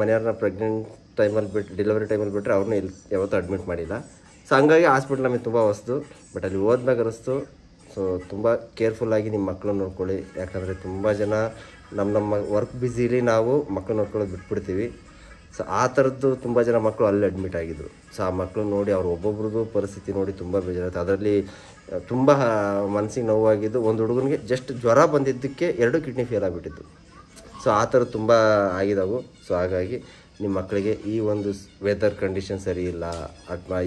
ಮನೆಯವ್ರನ್ನ ಪ್ರೆಗ್ನೆಂಟ್ ಟೈಮಲ್ಲಿ ಡೆಲಿವರಿ ಟೈಮಲ್ಲಿ ಬಿಟ್ಟರೆ ಅವ್ರನ್ನ ಯಾವತ್ತೂ ಅಡ್ಮಿಟ್ ಮಾಡಿಲ್ಲ. ಸೊ ಹಂಗಾಗಿ ಹಾಸ್ಪಿಟ್ಲ್ ನಮಗೆ ತುಂಬ ಹೊಸ್ತು. ಬಟ್ ಅಲ್ಲಿ ಹೋದ್ಮ್ಯಾಗ ಅನಿಸ್ತು, ಸೊ ತುಂಬ ಕೇರ್ಫುಲ್ಲಾಗಿ ನಿಮ್ಮ ಮಕ್ಕಳನ್ನ ನೋಡ್ಕೊಳ್ಳಿ. ಯಾಕಂದರೆ ತುಂಬ ಜನ ನಮ್ಮ ವರ್ಕ್ ಬ್ಯುಸಿಲಿ ನಾವು ಮಕ್ಕಳು ನೋಡ್ಕೊಳ್ಳೋದು ಬಿಟ್ಬಿಡ್ತೀವಿ. ಸೊ ಆ ಥರದ್ದು ತುಂಬ ಜನ ಮಕ್ಕಳು ಅಲ್ಲಿ ಅಡ್ಮಿಟ್ ಆಗಿದ್ದರು. ಸೊ ಆ ಮಕ್ಕಳು ನೋಡಿ ಅವ್ರು ಒಬ್ಬೊಬ್ರದ್ದು ಪರಿಸ್ಥಿತಿ ನೋಡಿ ತುಂಬ ಬೇಜಾರಾಯ್ತು. ಅದರಲ್ಲಿ ತುಂಬ ಮನಸ್ಸಿಗೆ ನೋವಾಗಿದ್ದು, ಒಂದು ಹುಡುಗನಿಗೆ ಜಸ್ಟ್ ಜ್ವರ ಬಂದಿದ್ದಕ್ಕೆ 2 ಕಿಡ್ನಿ ಫೇಲ್ ಆಗಿಬಿಟ್ಟಿತ್ತು. ಸೊ ಆ ಥರ ತುಂಬ ಆಗಿದ್ದಾವೆ. ಸೊ ಹಾಗಾಗಿ ನಿಮ್ಮ ಮಕ್ಕಳಿಗೆ ಈ ಒಂದು ವೆದರ್ ಕಂಡೀಷನ್ ಸರಿ ಇಲ್ಲ,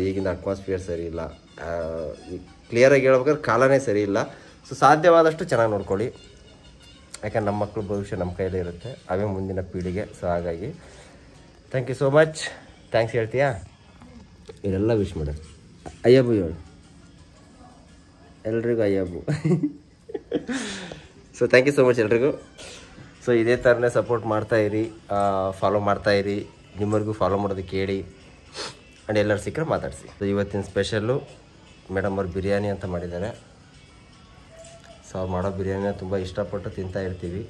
ಈಗಿನ ಅಟ್ಮಾಸ್ಫಿಯರ್ ಸರಿ ಇಲ್ಲ, ಕ್ಲಿಯರಾಗಿ ಹೇಳ್ಬೇಕಾದ್ರೆ ಕಾಲನೇ ಸರಿ ಇಲ್ಲ. ಸೊ ಸಾಧ್ಯವಾದಷ್ಟು ಚೆನ್ನಾಗಿ ನೋಡ್ಕೊಳ್ಳಿ. ಯಾಕಂದ್ರೆ ನಮ್ಮ ಮಕ್ಕಳು ಭವಿಷ್ಯ ನಮ್ಮ ಕೈಲೇ ಇರುತ್ತೆ, ಅವೇ ಮುಂದಿನ ಪೀಳಿಗೆ. ಸೊ ಹಾಗಾಗಿ thank you so much. Thanks ಹೇಳ್ತೀಯಾ? ಇದೆಲ್ಲ ವಿಶ್ ಮಾಡ. ಅಯ್ಯಬ್ಬು ಹೇಳು ಎಲ್ರಿಗೂ, ಅಯ್ಯಬ್ಬು. So thank you so much ಎಲ್ರಿಗೂ. ಸೊ ಇದೇ ಥರನೇ ಸಪೋರ್ಟ್ ಮಾಡ್ತಾಯಿರಿ, ಫಾಲೋ ಮಾಡ್ತಾಯಿರಿ. ನಿಮ್ಮವ್ರಿಗೂ ಫಾಲೋ ಮಾಡೋದಕ್ಕೆ ಹೇಳಿ, ಆ್ಯಂಡ್ ಎಲ್ಲರೂ ಸಿಕ್ಕರೆ ಮಾತಾಡಿಸಿ. ಸೊ ಇವತ್ತಿನ ಸ್ಪೆಷಲ್ಲು ಮೇಡಮ್ ಅವ್ರು ಬಿರಿಯಾನಿ ಅಂತ ಮಾಡಿದ್ದಾರೆ. ಸೊ ಅವ್ರು ಮಾಡೋ ಬಿರಿಯಾನಿನ ತುಂಬ ಇಷ್ಟಪಟ್ಟು ತಿಂತಾ ಇರ್ತೀವಿ.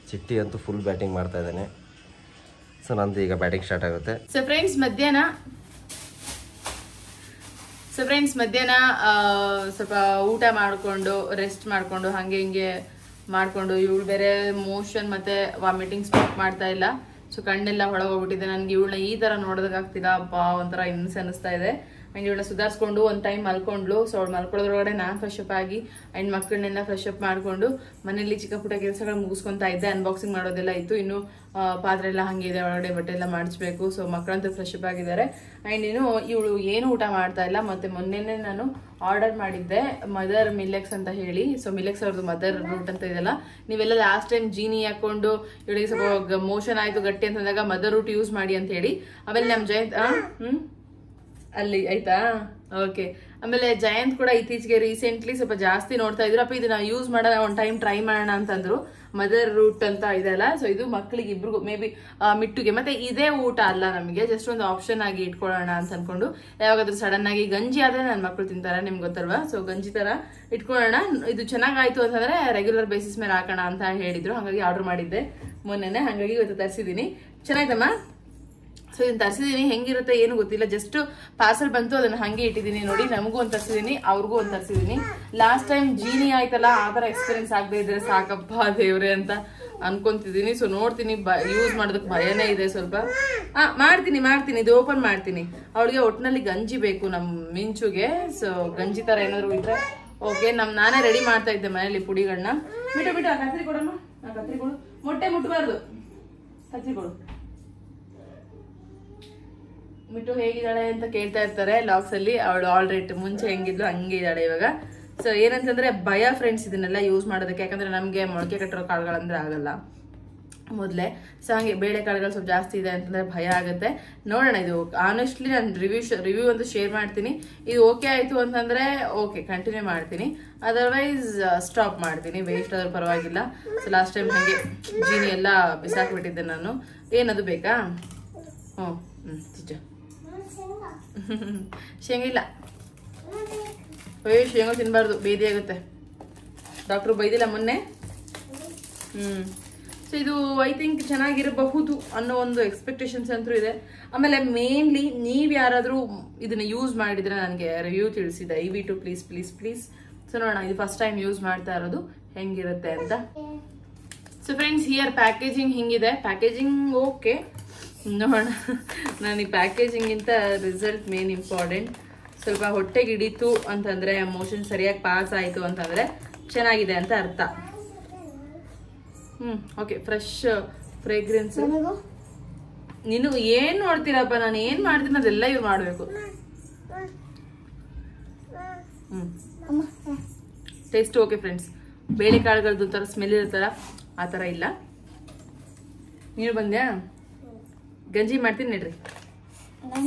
ಚಿಟ್ಟಿ ಅಂತೂ ಫುಲ್ ಬ್ಯಾಟಿಂಗ್ ಮಾಡ್ತಾಯಿದ್ದಾನೆ. ಸೊ ನಂದು ಈಗ ಬ್ಯಾಟಿಂಗ್ ಸ್ಟಾರ್ಟ್ ಆಗುತ್ತೆ. ಸೊ ಫ್ರೆಂಡ್ಸ್ ಮಧ್ಯಾಹ್ನ ಸ್ವಲ್ಪ ಊಟ ಮಾಡಿಕೊಂಡು ರೆಸ್ಟ್ ಮಾಡಿಕೊಂಡು ಹಾಗೆ ಹಿಂಗೆ ಮಾಡಿಕೊಂಡು ಇವಳು ಬೇರೆ ಮೋಷನ್ ಮತ್ತೆ ವಾಮಿಟಿಂಗ್ ಸ್ಟಾಪ್ ಮಾಡ್ತಾ ಇಲ್ಲ. ಸೊ ಕಣ್ಣೆಲ್ಲ ಹೊಳಗೋಗ್ಬಿಟ್ಟಿದೆ. ನನಗೆ ಇವಳನ್ನ ಈ ಥರ ನೋಡೋದಕ್ಕಾಗ್ತಿಲ್ಲ. ಒಂಥರ ಹಿಂಸೆ ಅನ್ನಿಸ್ತಾ ಇದೆ. ಆ್ಯಂಡ್ ಇವಳನ್ನ ಸುಧಾರಿಸ್ಕೊಂಡು ಒಂದು ಟೈಮ್ ಮಲ್ಕೊಂಡ್ಲು. ಸೊ ಅವಳು ಮಲ್ಕೊಳ್ಳೋದ್ರೊಳಗಡೆ ನಾನು ಫ್ರೆಶ್ ಅಪ್ ಆಗಿ ಆ್ಯಂಡ್ ಮಕ್ಕಳನ್ನೆಲ್ಲ ಫ್ರೆಶ್ ಅಪ್ ಮಾಡಿಕೊಂಡು ಮನೇಲಿ ಚಿಕ್ಕ ಪುಟ್ಟ ಕೆಲಸಗಳು ಮುಗಿಸ್ಕೊತಾ ಇದ್ದೆ. ಅನ್ಬಾಕ್ಸಿಂಗ್ ಮಾಡೋದೆಲ್ಲ ಇತ್ತು. ಇನ್ನು ಪಾತ್ರೆ ಎಲ್ಲ ಹಾಗೆ ಇದೆ, ಒಳಗಡೆ ಬಟ್ಟೆ ಎಲ್ಲ ಮಾಡಿಸ್ಬೇಕು. ಸೊ ಮಕ್ಕಳಂತೂ ಫ್ರೆಶ್ ಅಪ್ ಆಗಿದ್ದಾರೆ. ಆ್ಯಂಡ್ ಇನ್ನು ಇವಳು ಏನು ಊಟ ಮಾಡ್ತಾ ಇಲ್ಲ. ಮತ್ತು ಮೊನ್ನೆನೇ ನಾನು ಆರ್ಡರ್ ಮಾಡಿದ್ದೆ ಮದರ್ ಮಿಲೆಕ್ಸ್ ಅಂತ ಹೇಳಿ. ಸೊ ಮಿಲೆಕ್ಸ್ ಅವ್ರದ್ದು ಮದರ್ ರೂಟ್ ಅಂತ ಇದೆಲ್ಲ. ನೀವೆಲ್ಲ ಲಾಸ್ಟ್ ಟೈಮ್ ಜೀನಿ ಹಾಕೊಂಡು ಇವಳಿಗೆ ಸ್ವಲ್ಪ ಮೋಷನ್ ಆಯಿತು ಗಟ್ಟಿ ಅಂತಂದಾಗ ಮದರ್ ರೂಟ್ ಯೂಸ್ ಮಾಡಿ ಅಂತ ಹೇಳಿ. ಆಮೇಲೆ ನಮ್ಮ ಜಯಂತ್ ಅಲ್ಲಿ ಆಯ್ತಾ, ಓಕೆ. ಆಮೇಲೆ ಜಯಂತ್ ಕೂಡ ಇತ್ತೀಚೆಗೆ ರೀಸೆಂಟ್ಲಿ ಸ್ವಲ್ಪ ಜಾಸ್ತಿ ನೋಡ್ತಾ ಇದ್ರು. ಅಪ್ಪ ಇದನ್ನ ಯೂಸ್ ಮಾಡೋಣ, ಒಂದು ಟೈಮ್ ಟ್ರೈ ಮಾಡೋಣ ಅಂತಂದ್ರು. ಮದರ್ ರೂಟ್ ಅಂತ ಇದೆಲ್ಲ. ಸೊ ಇದು ಮಕ್ಕಳಿಗೆ ಇಬ್ರಿಗೂ ಮೇ ಬಿ ಮಿಟ್ಟುಗೆ. ಮತ್ತೆ ಇದೇ ಊಟ ಅಲ್ಲ ನಮಗೆ, ಜಸ್ಟ್ ಒಂದು ಆಪ್ಷನ್ ಆಗಿ ಇಟ್ಕೊಳ್ಳೋಣ ಅಂತ ಅನ್ಕೊಂಡು. ಯಾವಾಗಾದ್ರೂ ಸಡನ್ ಆಗಿ ಗಂಜಿ ಆದ್ರೆ ನನ್ನ ಮಕ್ಕಳು ತಿಂತಾರೆ, ನಿಮ್ಗೆ ಗೊತ್ತಲ್ವಾ. ಸೊ ಗಂಜಿ ತರ ಇಟ್ಕೊಳ್ಳೋಣ. ಇದು ಚೆನ್ನಾಗಾಯ್ತು ಅಂತಂದ್ರೆ ರೆಗ್ಯುಲರ್ ಬೇಸಿಸ್ ಮೇಲೆ ಹಾಕೋಣ ಅಂತ ಹೇಳಿದ್ರು. ಹಾಗಾಗಿ ಆರ್ಡರ್ ಮಾಡಿದ್ದೆ ಮೊನ್ನೆನೆ. ಹಾಗಾಗಿ ಇವತ್ತು ತರಿಸಿದೀನಿ. ಚೆನ್ನಾಯ್ತಮ್ಮ. ಸೊ ಇದನ್ನ ತರಿಸಿದೀನಿ. ಹೆಂಗಿರುತ್ತೆ ಏನು ಗೊತ್ತಿಲ್ಲ. ಜಸ್ಟ್ ಪಾರ್ಸಲ್ ಬಂತು, ಅದನ್ನ ಹಂಗೆ ಇಟ್ಟಿದ್ದೀನಿ. ನೋಡಿ, ನಮಗೂ ಒಂದು ತರಿಸಿದೀನಿ, ಅವ್ರಿಗೂ ಒಂದು ತರಿಸಿದೀನಿ. ಲಾಸ್ಟ್ ಟೈಮ್ ಜೀನಿ ಆಯ್ತಲ್ಲ, ಆ ಥರ ಎಕ್ಸ್ಪೀರಿಯನ್ಸ್ ಆಗದೆ ಇದ್ರೆ ಸಾಕಪ್ಪ ದೇವ್ರೆ ಅಂತ ಅನ್ಕೊಂತಿದ್ದೀನಿ. ಸೊ ನೋಡ್ತೀನಿ, ಯೂಸ್ ಮಾಡೋದಕ್ಕೆ ಭಯನೇ ಇದೆ ಸ್ವಲ್ಪ. ಮಾಡ್ತೀನಿ ಇದು ಓಪನ್ ಮಾಡ್ತೀನಿ. ಅವಳಿಗೆ ಒಟ್ಟಿನಲ್ಲಿ ಗಂಜಿ ಬೇಕು ನಮ್ಮ ಮಿಂಚುಗೆ. ಸೊ ಗಂಜಿ ತರ ಏನಾದ್ರು ಇದ್ರೆ ಓಕೆ. ನಾನೇ ರೆಡಿ ಮಾಡ್ತಾ ಇದ್ದೆ ಮನೇಲಿ ಪುಡಿಗಳನ್ನ. ಬಿಟ್ಟು ಆ ಕತ್ರಿ ಕೊಡಮ್ಮ, ಆ ಕತ್ರಿ ಕೊಡು. ಮೊಟ್ಟೆ ಮುಟ್ಟಬಾರ್ದು, ಕತ್ರಿ ಕೊಡು. ಮಿಟ್ಟು ಹೇಗಿದ್ದಾಳೆ ಅಂತ ಕೇಳ್ತಾ ಇರ್ತಾರೆ ಲಾಗ್ಸ್ ಅಲ್ಲಿ. ಅವಳು ಆಲ್ರೆಡಿ ಮುಂಚೆ ಹೆಂಗಿದ್ಲು ಹಂಗೆ ಇದ್ದಾಳೆ ಇವಾಗ. ಸೊ ಏನಂತಂದ್ರೆ ಭಯ ಫ್ರೆಂಡ್ಸ್ ಇದನ್ನೆಲ್ಲ ಯೂಸ್ ಮಾಡೋದಕ್ಕೆ. ಯಾಕಂದ್ರೆ ನಮ್ಗೆ ಮೊಳಕೆ ಕಟ್ಟಿರೋ ಕಾಳುಗಳಂದ್ರೆ ಆಗಲ್ಲ ಮೊದಲೇ. ಸೊ ಹಂಗೆ ಬೇಳೆ ಕಾಳುಗಳು ಸ್ವಲ್ಪ ಜಾಸ್ತಿ ಇದೆ ಅಂತಂದ್ರೆ ಭಯ ಆಗುತ್ತೆ. ನೋಡೋಣ. ಇದು ಆನೆಸ್ಟ್ಲಿ ನಾನು ರಿವ್ಯೂ ಒಂದು ಶೇರ್ ಮಾಡ್ತೀನಿ. ಇದು ಓಕೆ ಆಯ್ತು ಅಂತಂದ್ರೆ ಓಕೆ ಕಂಟಿನ್ಯೂ ಮಾಡ್ತೀನಿ, ಅದರ್ವೈಸ್ ಸ್ಟಾಪ್ ಮಾಡ್ತೀನಿ. ವೇಸ್ಟ್ ಆದ್ರೂ ಪರವಾಗಿಲ್ಲ. ಸೊ ಲಾಸ್ಟ್ ಟೈಮ್ ಹಾಗೆ ಜೀನಿ ಎಲ್ಲ ಬಿಸಾಕ್ಬಿಟ್ಟಿದ್ದೆ ನಾನು. ಏನದು ಬೇಕಾ? ಶೇಂಗಾ ಇಲ್ಲ, ಶೇಂಗಾ ತಿನ್ಬಾರ್ದು, ಬೇದಿ ಆಗುತ್ತೆ. ಡಾಕ್ಟ್ರು ಬೈದಿಲ್ಲ ಮೊನ್ನೆ. ಸೊ ಇದು ಐ ಥಿಂಕ್ ಚೆನ್ನಾಗಿರಬಹುದು ಅನ್ನೋ ಒಂದು ಎಕ್ಸ್ಪೆಕ್ಟೇಷನ್ಸ್ ಅಂತೂ ಇದೆ. ಆಮೇಲೆ ಮೇನ್ಲಿ ನೀವ್ ಯಾರಾದ್ರೂ ಇದನ್ನ ಯೂಸ್ ಮಾಡಿದ್ರೆ ನನಗೆ ರಿವ್ಯೂ ತಿಳಿಸಿ ದಯವಿಟ್ಟು ಪ್ಲೀಸ್ ಪ್ಲೀಸ್ ಪ್ಲೀಸ್. ಸೊ ನೋಡೋಣ, ಇದು ಫಸ್ಟ್ ಟೈಮ್ ಯೂಸ್ ಮಾಡ್ತಾ ಇರೋದು, ಹೆಂಗಿರುತ್ತೆ ಅಂತ. ಸೊ ಫ್ರೆಂಡ್ಸ್ ಹಿಯರ್ ಪ್ಯಾಕೇಜಿಂಗ್ ಹಿಂಗಿದೆ. ಪ್ಯಾಕೇಜಿಂಗ್ ಓಕೆ, ನೋಡೋಣ. ನಾನು ಈ ಪ್ಯಾಕೇಜಿಂಗಿಂತ ರಿಸಲ್ಟ್ ಮೇನ್ ಇಂಪಾರ್ಟೆಂಟ್. ಸ್ವಲ್ಪ ಹೊಟ್ಟೆಗೆ ಹಿಡಿತು ಅಂತಂದ್ರೆ, ಮೋಷನ್ ಸರಿಯಾಗಿ ಪಾಸ್ ಆಯಿತು ಅಂತಂದ್ರೆ ಚೆನ್ನಾಗಿದೆ ಅಂತ ಅರ್ಥ. ಓಕೆ. Fresh fragrance. ನೀನು ಏನ್ ನೋಡ್ತೀರಪ್ಪ, ನಾನು ಏನ್ ಮಾಡ್ತೀನಿ ಅದೆಲ್ಲ ಇವ್ರು ಮಾಡ್ಬೇಕು. Taste okay friends. ಬೇಳೆ ಕಾಳುಗಳದ್ದು ತರ ಸ್ಮೆಲ್ ಇರುತ್ತಲ್ಲ, ಆ ತರ ಇಲ್ಲ. ನೀನು ಬಂದ್ಯಾ? ಗಂಜಿ ಮಾಡ್ತೀನಿ ನೋಡ್ರಿ.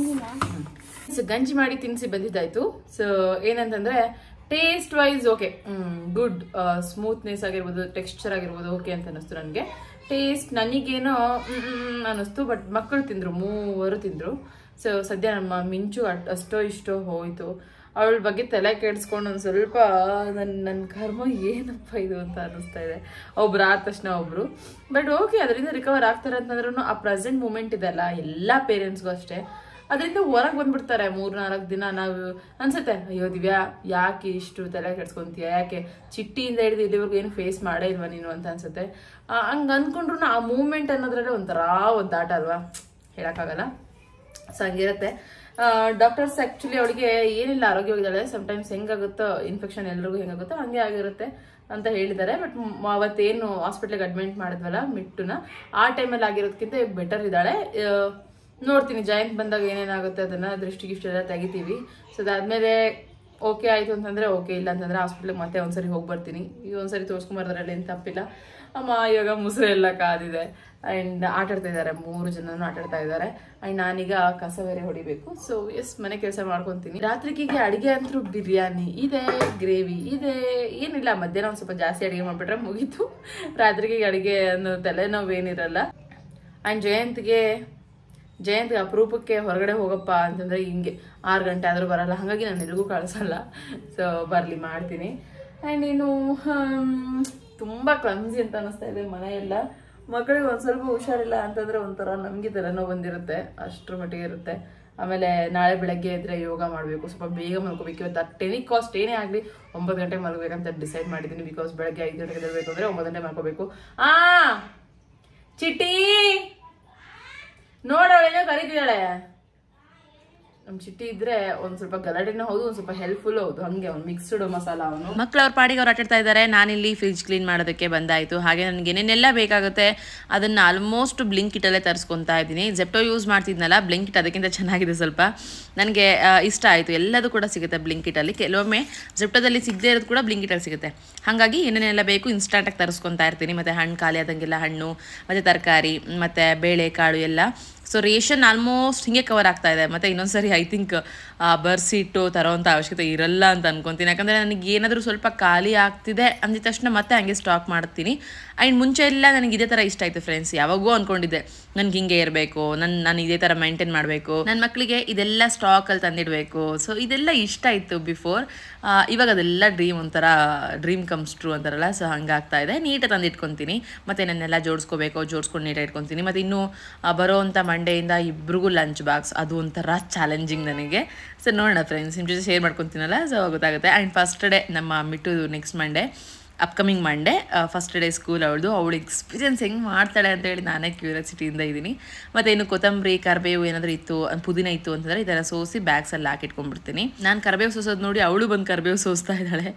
ಸೊ ಗಂಜಿ ಮಾಡಿ ತಿನ್ಸಿ ಬಂದಿದ್ದಾಯ್ತು. ಸೊ ಏನಂತಂದ್ರೆ taste wise okay, good. Smoothness ಆಗಿರ್ಬೋದು, ಟೆಕ್ಸ್ಚರ್ ಆಗಿರ್ಬೋದು ಓಕೆ ಅಂತ ಅನಿಸ್ತು ನನಗೆ. ಟೇಸ್ಟ್ ನನಗೇನೋ ಅನ್ನಿಸ್ತು. ಬಟ್ ಮಕ್ಕಳು ತಿಂದ್ರು, 3 ತಿಂದ್ರು. ಸೊ ಸದ್ಯ ನಮ್ಮ ಮಿಂಚು ಅಷ್ಟೋ ಇಷ್ಟೋ ಹೋಯ್ತು. ಅವಳ ಬಗ್ಗೆ ತಲೆ ಕೆಡಿಸ್ಕೊಂಡು ಒಂದು ಸ್ವಲ್ಪ ನನ್ನ ಕರ್ಮ ಏನಪ್ಪ ಇದು ಅಂತ ಅನ್ನಿಸ್ತಾ ಇದೆ. ಒಬ್ರು ಆದ ತಕ್ಷಣ ಒಬ್ರು. ಬಟ್ ಓಕೆ, ಅದರಿಂದ ರಿಕವರ್ ಆಗ್ತಾರೆ ಅಂತಂದ್ರೂ ಆ ಪ್ರೆಸೆಂಟ್ ಮೂಮೆಂಟ್ ಇದೆಲ್ಲ ಎಲ್ಲ ಪೇರೆಂಟ್ಸ್ಗೂ ಅಷ್ಟೇ, ಅದರಿಂದ ಹೊರಗೆ ಬಂದ್ಬಿಡ್ತಾರೆ 3-4 ದಿನ. ನಾವು ಅನ್ಸುತ್ತೆ, ಅಯ್ಯೋ ದಿವ್ಯಾ ಯಾಕೆ ಇಷ್ಟು ತಲೆ ಕೆಡ್ಸ್ಕೊಂತೀಯ, ಯಾಕೆ ಚಿಟ್ಟಿಯಿಂದ ಹಿಡಿದು ಇಲ್ಲಿವರೆಗೂ ಏನು ಫೇಸ್ ಮಾಡೇ ಇಲ್ವಾ ನೀನು ಅಂತ ಅನ್ಸುತ್ತೆ. ಹಂಗೆ ಅಂದ್ಕೊಂಡ್ರು ಆ ಮೂಮೆಂಟ್ ಅನ್ನೋದ್ರಲ್ಲೇ ಒಂಥರ ಒಂದು ಆಟ ಅಲ್ವಾ, ಹೇಳೋಕ್ಕಾಗಲ್ಲ. ಸೊ ಹಂಗಿರುತ್ತೆ. ಡಾಕ್ಟರ್ಸ್ ಆ್ಯಕ್ಚುಲಿ ಅವಳಿಗೆ ಏನಿಲ್ಲ, ಆರೋಗ್ಯವಾಗಿದ್ದಾಳೆ. ಸಮ್ಟೈಮ್ಸ್ ಹೆಂಗಾಗುತ್ತೋ ಇನ್ಫೆಕ್ಷನ್ ಎಲ್ರಿಗೂ ಹೆಂಗಾಗುತ್ತೋ ಹಂಗೆ ಆಗಿರುತ್ತೆ ಅಂತ ಹೇಳಿದ್ದಾರೆ. ಬಟ್ ಅವತ್ತೇನು ಹಾಸ್ಪಿಟ್ಲಿಗೆ ಅಡ್ಮಿಟ್ ಮಾಡಿದ್ವಲ್ಲ ಮಿಟ್ಟುನ, ಆ ಟೈಮಲ್ಲಿ ಆಗಿರೋದಕ್ಕಿಂತ ಬೆಟರ್ ಇದ್ದಾಳೆ. ನೋಡ್ತೀನಿ ಜಯಂತ್ ಬಂದಾಗ ಏನೇನಾಗುತ್ತೆ ಅದನ್ನ ದೃಷ್ಟಿಗಿಷ್ಟೆಲ್ಲ ತೆಗಿತೀವಿ. ಸೊ ಅದಾದ್ಮೇಲೆ ಓಕೆ ಆಯಿತು ಅಂತಂದರೆ ಓಕೆ, ಇಲ್ಲ ಅಂತಂದರೆ ಹಾಸ್ಪಿಟ್ಲಿಗೆ ಮತ್ತೆ ಒಂದ್ಸರಿ ಹೋಗಿ ಬರ್ತೀನಿ. ಈಗ ಒಂದ್ಸರಿ ತೋರಿಸ್ಕೊಂಬರ್ದ್ರಲ್ಲಿ ಏನು ತಪ್ಪಿಲ್ಲ. ಅಮ್ಮ ಇವಾಗ ಮುಸುರೆ ಎಲ್ಲ ಕಾದಿದೆ. ಆ್ಯಂಡ್ ಆಟಾಡ್ತಾ ಇದ್ದಾರೆ, 3 ಜನನೂ ಆಟಾಡ್ತಾ ಇದ್ದಾರೆ. ಆ್ಯಂಡ್ ನಾನೀಗ ಕಸ ಬೇರೆ ಹೊಡಿಬೇಕು. ಸೊ ಎಸ್, ಮನೆ ಕೆಲಸ ಮಾಡ್ಕೊತೀನಿ. ರಾತ್ರಿಗೆ ಅಡುಗೆ ಅಂತೂ ಬಿರಿಯಾನಿ ಇದೆ, ಗ್ರೇವಿ ಇದೆ, ಏನಿಲ್ಲ. ಮಧ್ಯಾಹ್ನ ಒಂದು ಸ್ವಲ್ಪ ಜಾಸ್ತಿ ಅಡುಗೆ ಮಾಡಿಬಿಟ್ರೆ ಮುಗೀತು. ರಾತ್ರಿಗೆ ಅಡುಗೆ ಅನ್ನೋ ತಲೆನೋವೇನಿರಲ್ಲ. ಆ್ಯಂಡ್ ಜಯಂತ್ಗೆ ಅಪರೂಪಕ್ಕೆ ಹೊರಗಡೆ ಹೋಗಪ್ಪ ಅಂತಂದರೆ ಹಿಂಗೆ 6 ಗಂಟೆ ಆದರೂ ಬರಲ್ಲ. ಹಾಗಾಗಿ ನಾನು ಎಲ್ರಿಗೂ ಕಳಿಸಲ್ಲ. ಸೊ ಬರಲಿ, ಮಾಡ್ತೀನಿ. ಆ್ಯಂಡ್ ಇನ್ನು ತುಂಬ ಕ್ಲಮ್ಸಿ ಅಂತ ಅನ್ನಿಸ್ತಾ ಇದೆ ಮನೆಯೆಲ್ಲ. ಮಕ್ಕಳಿಗೆ ಒಂದು ಸ್ವಲ್ಪ ಹುಷಾರಿಲ್ಲ ಅಂತಂದರೆ ಒಂಥರ ನಮಗೆ ತಲೆನೋವು ಬಂದಿರುತ್ತೆ, ಅಷ್ಟರ ಮಟ್ಟಿಗೆ ಇರುತ್ತೆ. ಆಮೇಲೆ ನಾಳೆ ಬೆಳಗ್ಗೆ ಇದ್ರೆ ಯೋಗ ಮಾಡಬೇಕು, ಸ್ವಲ್ಪ ಬೇಗ ಮಲ್ಕೋಬೇಕು. ಇವತ್ತು ಟೆನಿ ಕಾಸ್ಟ್ ಏನೇ ಆಗಲಿ 9 ಗಂಟೆಗೆ ಮಲ್ಕೋಬೇಕಂತ ಡಿಸೈಡ್ ಮಾಡಿದ್ದೀನಿ. ಬಿಕಾಸ್ ಬೆಳಗ್ಗೆ 5 ಗಂಟೆಗೆ ಎದ್ದೇಳಬೇಕು ಅಂದರೆ 9 ಗಂಟೆ ಮಲ್ಕೋಬೇಕು. ಚಿಟ್ಟಿ ನೋಡೋಳೇನೋ ಕರೀತಿದ್ದಾಳೆ. ನಮ್ಮ ಚಿಟ್ಟಿ ಇದ್ರೆ ಒಂದ್ ಸ್ವಲ್ಪ ಗಲಾಟೆನೂ ಹೌದು, ಒಂದ್ ಸ್ವಲ್ಪ ಹೆಲ್ಪ್ಫುಲ್ ಹೌದು, ಹಂಗೆ ಅವ್ನು ಮಿಕ್ಸ್ಡ್ ಮಸಾಲ. ಅವನು ಮಕ್ಳು ಅವ್ರ ಪಾಡಿಗೆ ಅವ್ರು ಆಟಾಡ್ತಾ ಇದ್ದಾರೆ. ನಾನಿಲ್ಲಿ ಫ್ರಿಜ್ ಕ್ಲೀನ್ ಮಾಡೋದಕ್ಕೆ ಬಂದಾಯಿತು. ಹಾಗೆ ನನಗೆ ಏನೇನೆಲ್ಲ ಬೇಕಾಗುತ್ತೆ ಅದನ್ನು ಆಲ್ಮೋಸ್ಟ್ ಬ್ಲಿಂಕಿಟಲ್ಲೇ ತರಿಸ್ಕೊತಾ ಇದ್ದೀನಿ. ಜೆಪ್ಟೋ ಯೂಸ್ ಮಾಡ್ತಿದ್ನಲ್ಲ, ಬ್ಲಿಂಕಿಟ್ ಅದಕ್ಕಿಂತ ಚೆನ್ನಾಗಿದೆ, ಸ್ವಲ್ಪ ನನಗೆ ಇಷ್ಟ ಆಯಿತು. ಎಲ್ಲದೂ ಕೂಡ ಸಿಗುತ್ತೆ ಬ್ಲಿಂಕಿಟಲ್ಲಿ. ಕೆಲವೊಮ್ಮೆ ಜೆಪ್ಟೋದಲ್ಲಿ ಸಿಗದೇ ಇರೋದು ಕೂಡ ಬ್ಲಿಂಕಿಟಲ್ಲಿ ಸಿಗುತ್ತೆ. ಹಾಗಾಗಿ ಏನೇನೆಲ್ಲ ಬೇಕು ಇನ್ಸ್ಟಾಂಟಾಗಿ ತರಿಸ್ಕೊತಾ ಇರ್ತೀನಿ. ಮತ್ತು ಹಣ್ಣು ಖಾಲಿ ಆದಂಗೆಲ್ಲ ಹಣ್ಣು, ಮತ್ತು ತರಕಾರಿ, ಮತ್ತು ಬೇಳೆ ಕಾಳು ಎಲ್ಲ. ಸೊ ರೇಷನ್ ಆಲ್ಮೋಸ್ಟ್ ಹಿಂಗೆ ಕವರ್ ಆಗ್ತಾ ಇದೆ. ಮತ್ತು ಇನ್ನೊಂದ್ಸರಿ ಐ ಥಿಂಕ್ ಬರ್ಸಿಟ್ಟು ತರೋವಂಥ ಅವಶ್ಯಕತೆ ಇರಲ್ಲ ಅಂತ ಅನ್ಕೊತೀನಿ. ಯಾಕಂದರೆ ನನಗೆ ಏನಾದರೂ ಸ್ವಲ್ಪ ಖಾಲಿ ಆಗ್ತಿದೆ ಅಂದಿದ ತಕ್ಷಣ ಮತ್ತೆ ಹಂಗೆ ಸ್ಟಾಕ್ ಮಾಡ್ತೀನಿ. ಆ್ಯಂಡ್ ಮುಂಚೆ ಎಲ್ಲ ನನಗೆ ಇದೇ ಥರ ಇಷ್ಟ ಆಯಿತು ಫ್ರೆಂಡ್ಸ್. ಯಾವಾಗೂ ಅಂದ್ಕೊಂಡಿದ್ದೆ ನನಗೆ ಹಿಂಗೆ ಇರಬೇಕು, ನಾನು ಇದೇ ಥರ ಮೇಂಟೈನ್ ಮಾಡಬೇಕು, ನನ್ನ ಮಕ್ಕಳಿಗೆ ಇದೆಲ್ಲ ಸ್ಟಾಕಲ್ಲಿ ತಂದಿಡಬೇಕು. ಸೊ ಇದೆಲ್ಲ ಇಷ್ಟ ಇತ್ತು ಬಿಫೋರ್. ಇವಾಗ ಅದೆಲ್ಲ ಒಂಥರ ಡ್ರೀಮ್ ಕಮ್ಸ್ ಟ್ರೂ ಅಂತಾರಲ್ಲ, ಸೊ ಹಂಗಾಗ್ತಾ ಇದೆ. ನೀಟಾಗಿ ತಂದಿಟ್ಕೊತೀನಿ. ಮತ್ತು ನನ್ನೆಲ್ಲ ಜೋಡಿಸ್ಕೊಂಡು ನೀಟಾಗಿ ಇಟ್ಕೊತೀನಿ. ಮತ್ತು ಇನ್ನೂ ಬರೋವಂಥ ಮಂಡೆಯಿಂದ ಇಬ್ರಿಗೂ ಲಂಚ್ ಬಾಕ್ಸ್, ಅದು ಒಂಥರ ಚಾಲೆಂಜಿಂಗ್ ನನಗೆ. ಸೊ ನೋಡೋಣ ಫ್ರೆಂಡ್ಸ್, ನಿಮ್ಮ ಜೊತೆ ಶೇರ್ ಮಾಡ್ಕೊತೀನಲ್ಲ, ಸೊ ಗೊತ್ತಾಗುತ್ತೆ. ಆ್ಯಂಡ್ ಫಸ್ಟ್ ಡೇ ನಮ್ಮ Mittu next Monday, upcoming Monday first day school ಅವಳು ಎಕ್ಸ್ಪೀರಿಯನ್ಸ್ ಹೆಂಗೆ ಮಾಡ್ತಾಳೆ ಅಂತೇಳಿ ನಾನೇ ಕ್ಯೂರಿಯಾಸಿಟಿಯಿಂದ ಇದ್ದೀನಿ. ಮತ್ತು ಇನ್ನು ಕೊತ್ತಂಬರಿ ಕರಿಬೇವು ಏನಾದರೂ ಇತ್ತು, ಪುದೀನ ಇತ್ತು ಅಂತಂದರೆ ಈ ಥರ ಸೋಸಿ ಬ್ಯಾಗ್ಸಲ್ಲಿ ಹಾಕಿಟ್ಕೊಂಡ್ಬಿಡ್ತೀನಿ. ನಾನು ಕರಿಬೇವು ಸೋಸೋದು ನೋಡಿ ಅವಳು ಬಂದು ಕರಿಬೇವು ಸೋಸ್ತಾ ಇದ್ದಾಳೆ,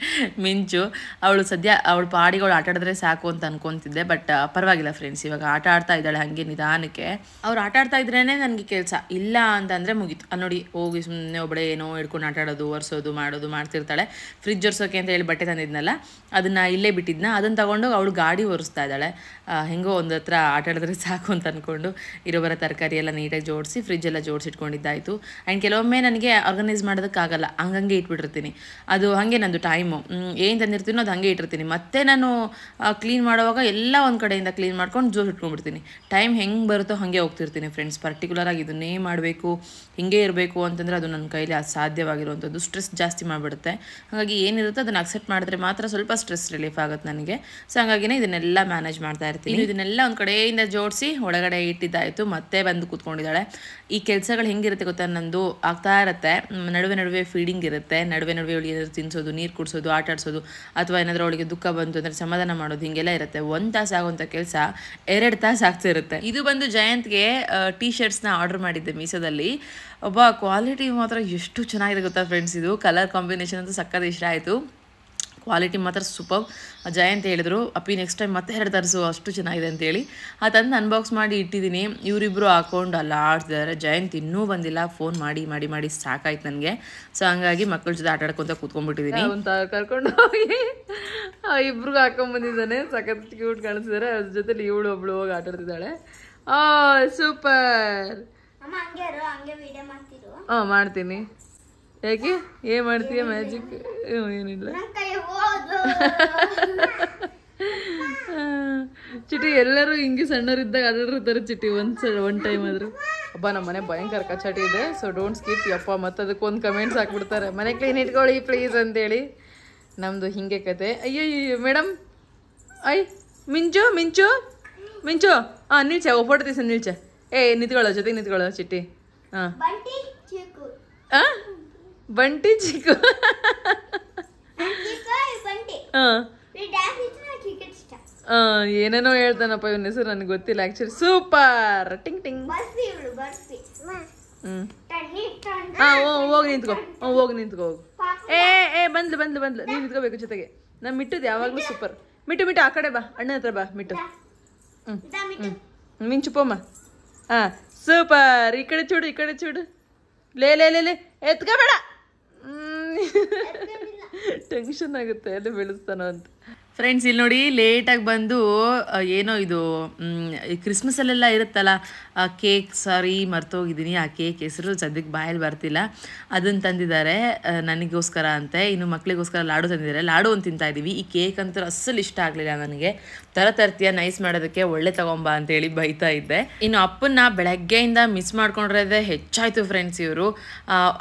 ಮಿಂಚು. ಅವಳು ಸದ್ಯ ಅವಳು ಪಾಡಿಗಳು ಆಟ ಆಡಿದ್ರೆ ಸಾಕು ಅಂತ ಅನ್ಕೊತಿದ್ದೆ. ಬಟ್ ಪರವಾಗಿಲ್ಲ ಫ್ರೆಂಡ್ಸ್, ಇವಾಗ ಆಟ ಆಡ್ತಾ ಇದ್ದಾಳೆ ಹಾಗೆ ನಿಧಾನಕ್ಕೆ. ಅವ್ರು ಆಟ ಆಡ್ತಾ ಇದ್ರೇ ನನಗೆ ಕೆಲಸ ಇಲ್ಲ ಅಂತಂದರೆ ಮುಗೀತು. ಅಲ್ಲಿ ನೋಡಿ ಹೋಗಿ ಸುಮ್ಮನೆ ಒಬ್ಬಳೆ ಏನೋ ಹಿಡ್ಕೊಂಡು ಆಟ ಆಡೋದು, ಒರೆಸೋದು ಮಾಡೋದು ಮಾಡ್ತಿರ್ತಾಳೆ. ಫ್ರಿಜ್ ಒರೆಸೋಕೆ ಅಂತ ಹೇಳಿ ಬಟ್ಟೆ ತಂದಿದ್ನಲ್ಲ, ಅದನ್ನು ಇಲ್ಲೇ ಬಿಟ್ಟಿದ್ನ, ಅದನ್ನು ತಗೊಂಡು ಅವಳು ಗಾಡಿ ಒರೆಸ್ತಾ ಇದ್ದಾಳೆ. ಹೆಂಗೋ ಒಂದು ಹತ್ರ ಆಟ ಆಡಿದ್ರೆ ಸಾಕು ಅಂತ ಅಂದ್ಕೊಂಡು ಇರೋಬರ ತರಕಾರಿ ಎಲ್ಲ ನೀಟಾಗಿ ಜೋಡಿಸಿ ಫ್ರಿಜ್ಜೆಲ್ಲ ಜೋಡಿಸಿಟ್ಕೊಂಡಿದ್ದಾಯಿತು. ಆ್ಯಂಡ್ ಕೆಲವೊಮ್ಮೆ ನನಗೆ ಆರ್ಗನೈಸ್ ಮಾಡೋದಕ್ಕಾಗಲ್ಲ, ಹಂಗಂಗೆ ಇಟ್ಬಿಟ್ಟಿರ್ತೀನಿ. ಅದು ಹಾಗೆ ನಂದು ಟೈಮು ಏನು ತಂದಿರ್ತೀನೋ ಅದು ಹಾಗೆ ಇಟ್ಟಿರ್ತೀನಿ. ಮತ್ತು ನಾನು ಕ್ಲೀನ್ ಮಾಡುವಾಗ ಎಲ್ಲ ಒಂದು ಕಡೆಯಿಂದ ಕ್ಲೀನ್ ಮಾಡ್ಕೊಂಡು ಜೋಡಿಸಿಟ್ಕೊಂಡ್ಬಿಡ್ತೀನಿ. ಟೈಮ್ ಹೆಂಗೆ ಬರುತ್ತೋ ಹಾಗೆ ಹೋಗ್ತಿರ್ತೀನಿ ಫ್ರೆಂಡ್ಸ್. ಪರ್ಟಿಕ್ಯುಲರಾಗಿ ಇದನ್ನೇ ಮಾಡಬೇಕು, ಹಿಂಗೆ ಇರಬೇಕು ಅಂತಂದರೆ ಅದು ನನ್ನ ಕೈಲಿ ಅಸಾಧ್ಯವಾಗಿರುವಂಥದ್ದು. ಸ್ಟ್ರೆಸ್ ಜಾಸ್ತಿ ಮಾಡಿಬಿಡುತ್ತೆ. ಹಾಗಾಗಿ ಏನಿರುತ್ತೋ ಅದನ್ನು ಅಕ್ಸೆಪ್ಟ್ ಮಾಡಿದ್ರೆ ಮಾತ್ರ ಸ್ವಲ್ಪ ಸ್ಟ್ರೆಸ್ ರಿಲೀಫ್ ಆಗುತ್ತೆ ನನಗೆ. ಸೊ ಹಾಗಾಗಿನೇ ಇದನ್ನೆಲ್ಲ ಮ್ಯಾನೇಜ್ ಮಾಡ್ತಾ ಇರ್ತೀನಿ. ಇದನ್ನೆಲ್ಲ ಒಂದು ಕಡೆಯಿಂದ ಜೋಡಿಸಿ ಒಳಗಡೆ ಇಟ್ಟಿದ್ದಾಯಿತು. ಮತ್ತೆ ಬಂದು ಕೂತ್ಕೊಂಡಿದ್ದಾಳೆ. ಈ ಕೆಲಸಗಳು ಹೆಂಗಿರುತ್ತೆ ಗೊತ್ತಾ, ನಂದು ಆಗ್ತಾ ಇರುತ್ತೆ. ನಡುವೆ ಫೀಡಿಂಗ್ ಇರುತ್ತೆ, ನಡುವೆ ಅವಳಿಗೆ ಏನಾದರೂ ತಿನ್ನಿಸೋದು, ನೀರು ಕುಡಿಸೋದು, ಆಟ ಆಡಿಸೋದು, ಅಥವಾ ಏನಾದರೂ ಅವಳಿಗೆ ದುಃಖ ಬಂತು ಅಂದರೆ ಸಮಾಧಾನ ಮಾಡೋದು, ಹಿಂಗೆಲ್ಲ ಇರುತ್ತೆ. 1 ತಾಸು ಆಗುವಂಥ ಕೆಲಸ 2 ತಾಸು ಆಗ್ತಿರುತ್ತೆ. ಇದು ಬಂದು ಜಯಂತ್ಗೆ ಟೀ ಶರ್ಟ್ಸ್ನ ಆರ್ಡರ್ ಮಾಡಿದ್ದೆ ಮೀಸೋದಲ್ಲಿ. ಒಬ್ಬ ಕ್ವಾಲಿಟಿ ಮಾತ್ರ ಎಷ್ಟು ಚೆನ್ನಾಗಿದೆ ಗೊತ್ತಾ ಫ್ರೆಂಡ್ಸ್. ಇದು ಕಲರ್ ಕಾಂಬಿನೇಷನ್ ಅಂತೂ ಸಕ್ಕತ್ ಇಷ್ಟ ಆಯಿತು. ಕ್ವಾಲಿಟಿ ಮಾತ್ರ ಸೂಪರ್. ಜಯಂತ್ ಹೇಳಿದ್ರು, ಅಪ್ಪಿ ನೆಕ್ಸ್ಟ್ ಟೈಮ್ ಮತ್ತೆ 2 ತರಿಸು, ಅಷ್ಟು ಚೆನ್ನಾಗಿದೆ ಅಂತೇಳಿ. ತಂದು ಅನ್ಬಾಕ್ಸ್ ಮಾಡಿ ಇಟ್ಟಿದ್ದೀನಿ. ಇವರಿಬ್ಬರು ಹಾಕೊಂಡು ಅಲ್ಲ ಆಡ್ತಿದ್ದಾರೆ. ಜಯಂತ್ ಇನ್ನೂ ಬಂದಿಲ್ಲ. ಫೋನ್ ಮಾಡಿ ಸಾಕಾಯ್ತು ನನಗೆ. ಸೊ ಹಂಗಾಗಿ ಮಕ್ಕಳ ಜೊತೆ ಆಟ ಆಡ್ಕೊತ ಕೂತ್ಕೊಂಡ್ಬಿಟ್ಟಿದ್ದೀನಿ. ಕರ್ಕೊಂಡು ಹೋಗಿ ಇಬ್ರಿಗೂ ಹಾಕೊಂಡ್ಬಂದಿದ್ದಾನೆ. ಸಖತ್ ಕ್ಯೂಟ್ ಕಾಣಿಸ್ತಿದ್ದಾರೆ. ಅದ್ರ ಜೊತೆಲಿ ಇವಳು ಒಬ್ಳು ಹೋಗಿ ಆಟ ಆಡ್ತಿದ್ದಾಳೆ. ಸೂಪರ್. ಮಾಡ್ತೀನಿ. ಯಾಕೆ ಏನ್ ಮಾಡ್ತೀಯ ಮ್ಯಾಜಿಕ್? ಏನಿಲ್ಲ ಚಿಟಿ. ಎಲ್ಲರೂ ಹಿಂಗೆ ಸಣ್ಣವರಿದ್ದಾಗ ಆಟಾಡಿರ್ತಾರೆ ಚಿಟಿ. ಒನ್ ಟೈಮ್ ಆದ್ರು. ಹಬ್ಬ ನಮ್ಮ ಮನೆ ಭಯಂಕರ ಕಚಾಟಿ ಇದೆ. ಸೊ ಡೋಂಟ್ ಸ್ಕಿಪ್ ಯಪ್ಪ. ಮತ್ತು ಅದಕ್ಕೊಂದು ಕಮೆಂಟ್ಸ್ ಹಾಕ್ಬಿಡ್ತಾರೆ, ಮನೆ ಕ್ಲೀನ್ ಇಟ್ಕೊಳ್ಳಿ ಪ್ಲೀಸ್ ಅಂತೇಳಿ. ನಮ್ಮದು ಹಿಂಗೆ ಕತೆ. ಅಯ್ಯೋ ಮೇಡಮ್, ಮಿಂಚು ನಿಲ್ಚೆ. ಫೋಟೋ తీస ನಿಲ್ಚೆ. ನಿಂತ್ಕೊಳ್ಳೋ, ಜೊತೆಗೆ ನಿಂತ್ಕೊಳ್ಳೋ ಚಿಟ್ಟಿ. ಬಂಟಿ ಚಿಕ್ಕು. ಏನೇನೋ ಹೇಳ್ತಾನಪ್ಪ ಇವನ ಹೆಸರು, ನನಗೆ ಗೊತ್ತಿಲ್ಲ ಆಕ್ಚುಲಿ. ಸೂಪರ್. ಟಿಂಗ್ ಟಿಂಗ್. ಹೋಗಿ ನಿಂತ್ಕೋ ಹೋಗು. ಬಂದ್ಲು. ನೀನು ನಿಂತ್ಕೋಬೇಕು ಜೊತೆಗೆ. ನಮ್ಮ ಮಿಟ್ಟುದು ಯಾವಾಗಲೂ ಸೂಪರ್. ಮಿಟ್ಟು ಆ ಕಡೆ ಬಾ, ಅಣ್ಣ ಹತ್ರ ಬಾ ಮಿಟ್ಟು. ಮಿಂಚು ಪೋಮ್ಮ. ಸೂಪರ್. ಈ ಕಡೆ ಚೂಡು. ಲೇ ಎತ್ಕೋಬೇಡ. ಟೆನ್ಷನ್ ಆಗುತ್ತೆ ಎಲ್ಲ ಬೆಳೆಸ್ತಾನೋ ಅಂತ. ಫ್ರೆಂಡ್ಸ್ ಇಲ್ಲಿ ನೋಡಿ, ಲೇಟಾಗಿ ಬಂದು ಏನೋ ಇದು ಕ್ರಿಸ್ಮಸಲ್ಲೆಲ್ಲ ಇರುತ್ತಲ್ಲ ಕೇಕ್, ಸಾರಿ ಮರ್ತೋಗಿದ್ದೀನಿ. ಆ ಕೇಕ್ ಹೆಸರು ಸದ್ಯಕ್ಕೆ ಬಾಯಲ್ಲಿ ಬರ್ತಿಲ್ಲ. ಅದನ್ನು ತಂದಿದ್ದಾರೆ ನನಗೋಸ್ಕರ ಅಂತೆ. ಇನ್ನು ಮಕ್ಕಳಿಗೋಸ್ಕರ ಲಾಡು ತಂದಿದ್ದಾರೆ. ಲಾಡು ಒಂದು ತಿಂತಾಯಿದ್ದೀವಿ. ಈ ಕೇಕ್ ಅಂತೂ ಅಸಲು ಇಷ್ಟ ಆಗಲಿಲ್ಲ ನನಗೆ. ತರ್ತೀಯ ನೈಸ್ ಮಾಡೋದಕ್ಕೆ ಒಳ್ಳೆ ತಗೊಂಬ ಅಂತೇಳಿ ಬೈತಾ ಇದ್ದೆ. ಇನ್ನು ಅಪ್ಪನ್ನ ಬೆಳಗ್ಗೆಯಿಂದ ಮಿಸ್ ಮಾಡ್ಕೊಂಡಿರೋದೇ ಹೆಚ್ಚಾಯಿತು ಫ್ರೆಂಡ್ಸ್. ಇವರು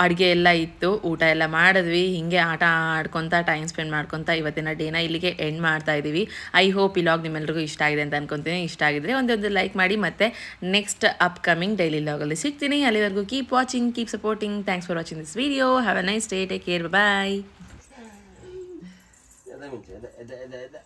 ಅಡುಗೆ ಎಲ್ಲ ಇತ್ತು, ಊಟ ಎಲ್ಲ ಮಾಡಿದ್ವಿ. ಹಿಂಗೆ ಆಟ ಆಡ್ಕೊತ ಟೈಮ್ ಸ್ಪೆಂಡ್ ಮಾಡ್ಕೊತ ಇವತ್ತಿನ ಡೇನ ಇಲ್ಲಿಗೆ ಎಂಡ್ ಮಾಡ್ತಾ ಇದ್ದೀವಿ. ಐ ಹೋಪ್ ಈ ಲಾಗ್ ನಿಮ್ಮೆಲ್ಲರಿಗೂ ಇಷ್ಟ ಆಗಿದೆ ಅಂತ ಅನ್ಕೊತೀನಿ. ಇಷ್ಟ ಆಗಿದ್ರೆ ಒಂದು ಲೈಕ್ ಮಾಡಿ, ಮತ್ತೆ ನೆಕ್ಸ್ಟ್ ಅಪ್ಕಮಿಂಗ್ ಡೈಲಿ ಲಾಗಲ್ಲಿ ಸಿಗ್ತೀನಿ. ಅಲ್ಲಿವರೆಗೂ keep watching, keep supporting. Thanks for watching this video. Have a nice day. Take care. Bye. ಎದೆ ಮಿಂಚು, ಎದೆ ಎದೆ ಎದೆ ಎದೆ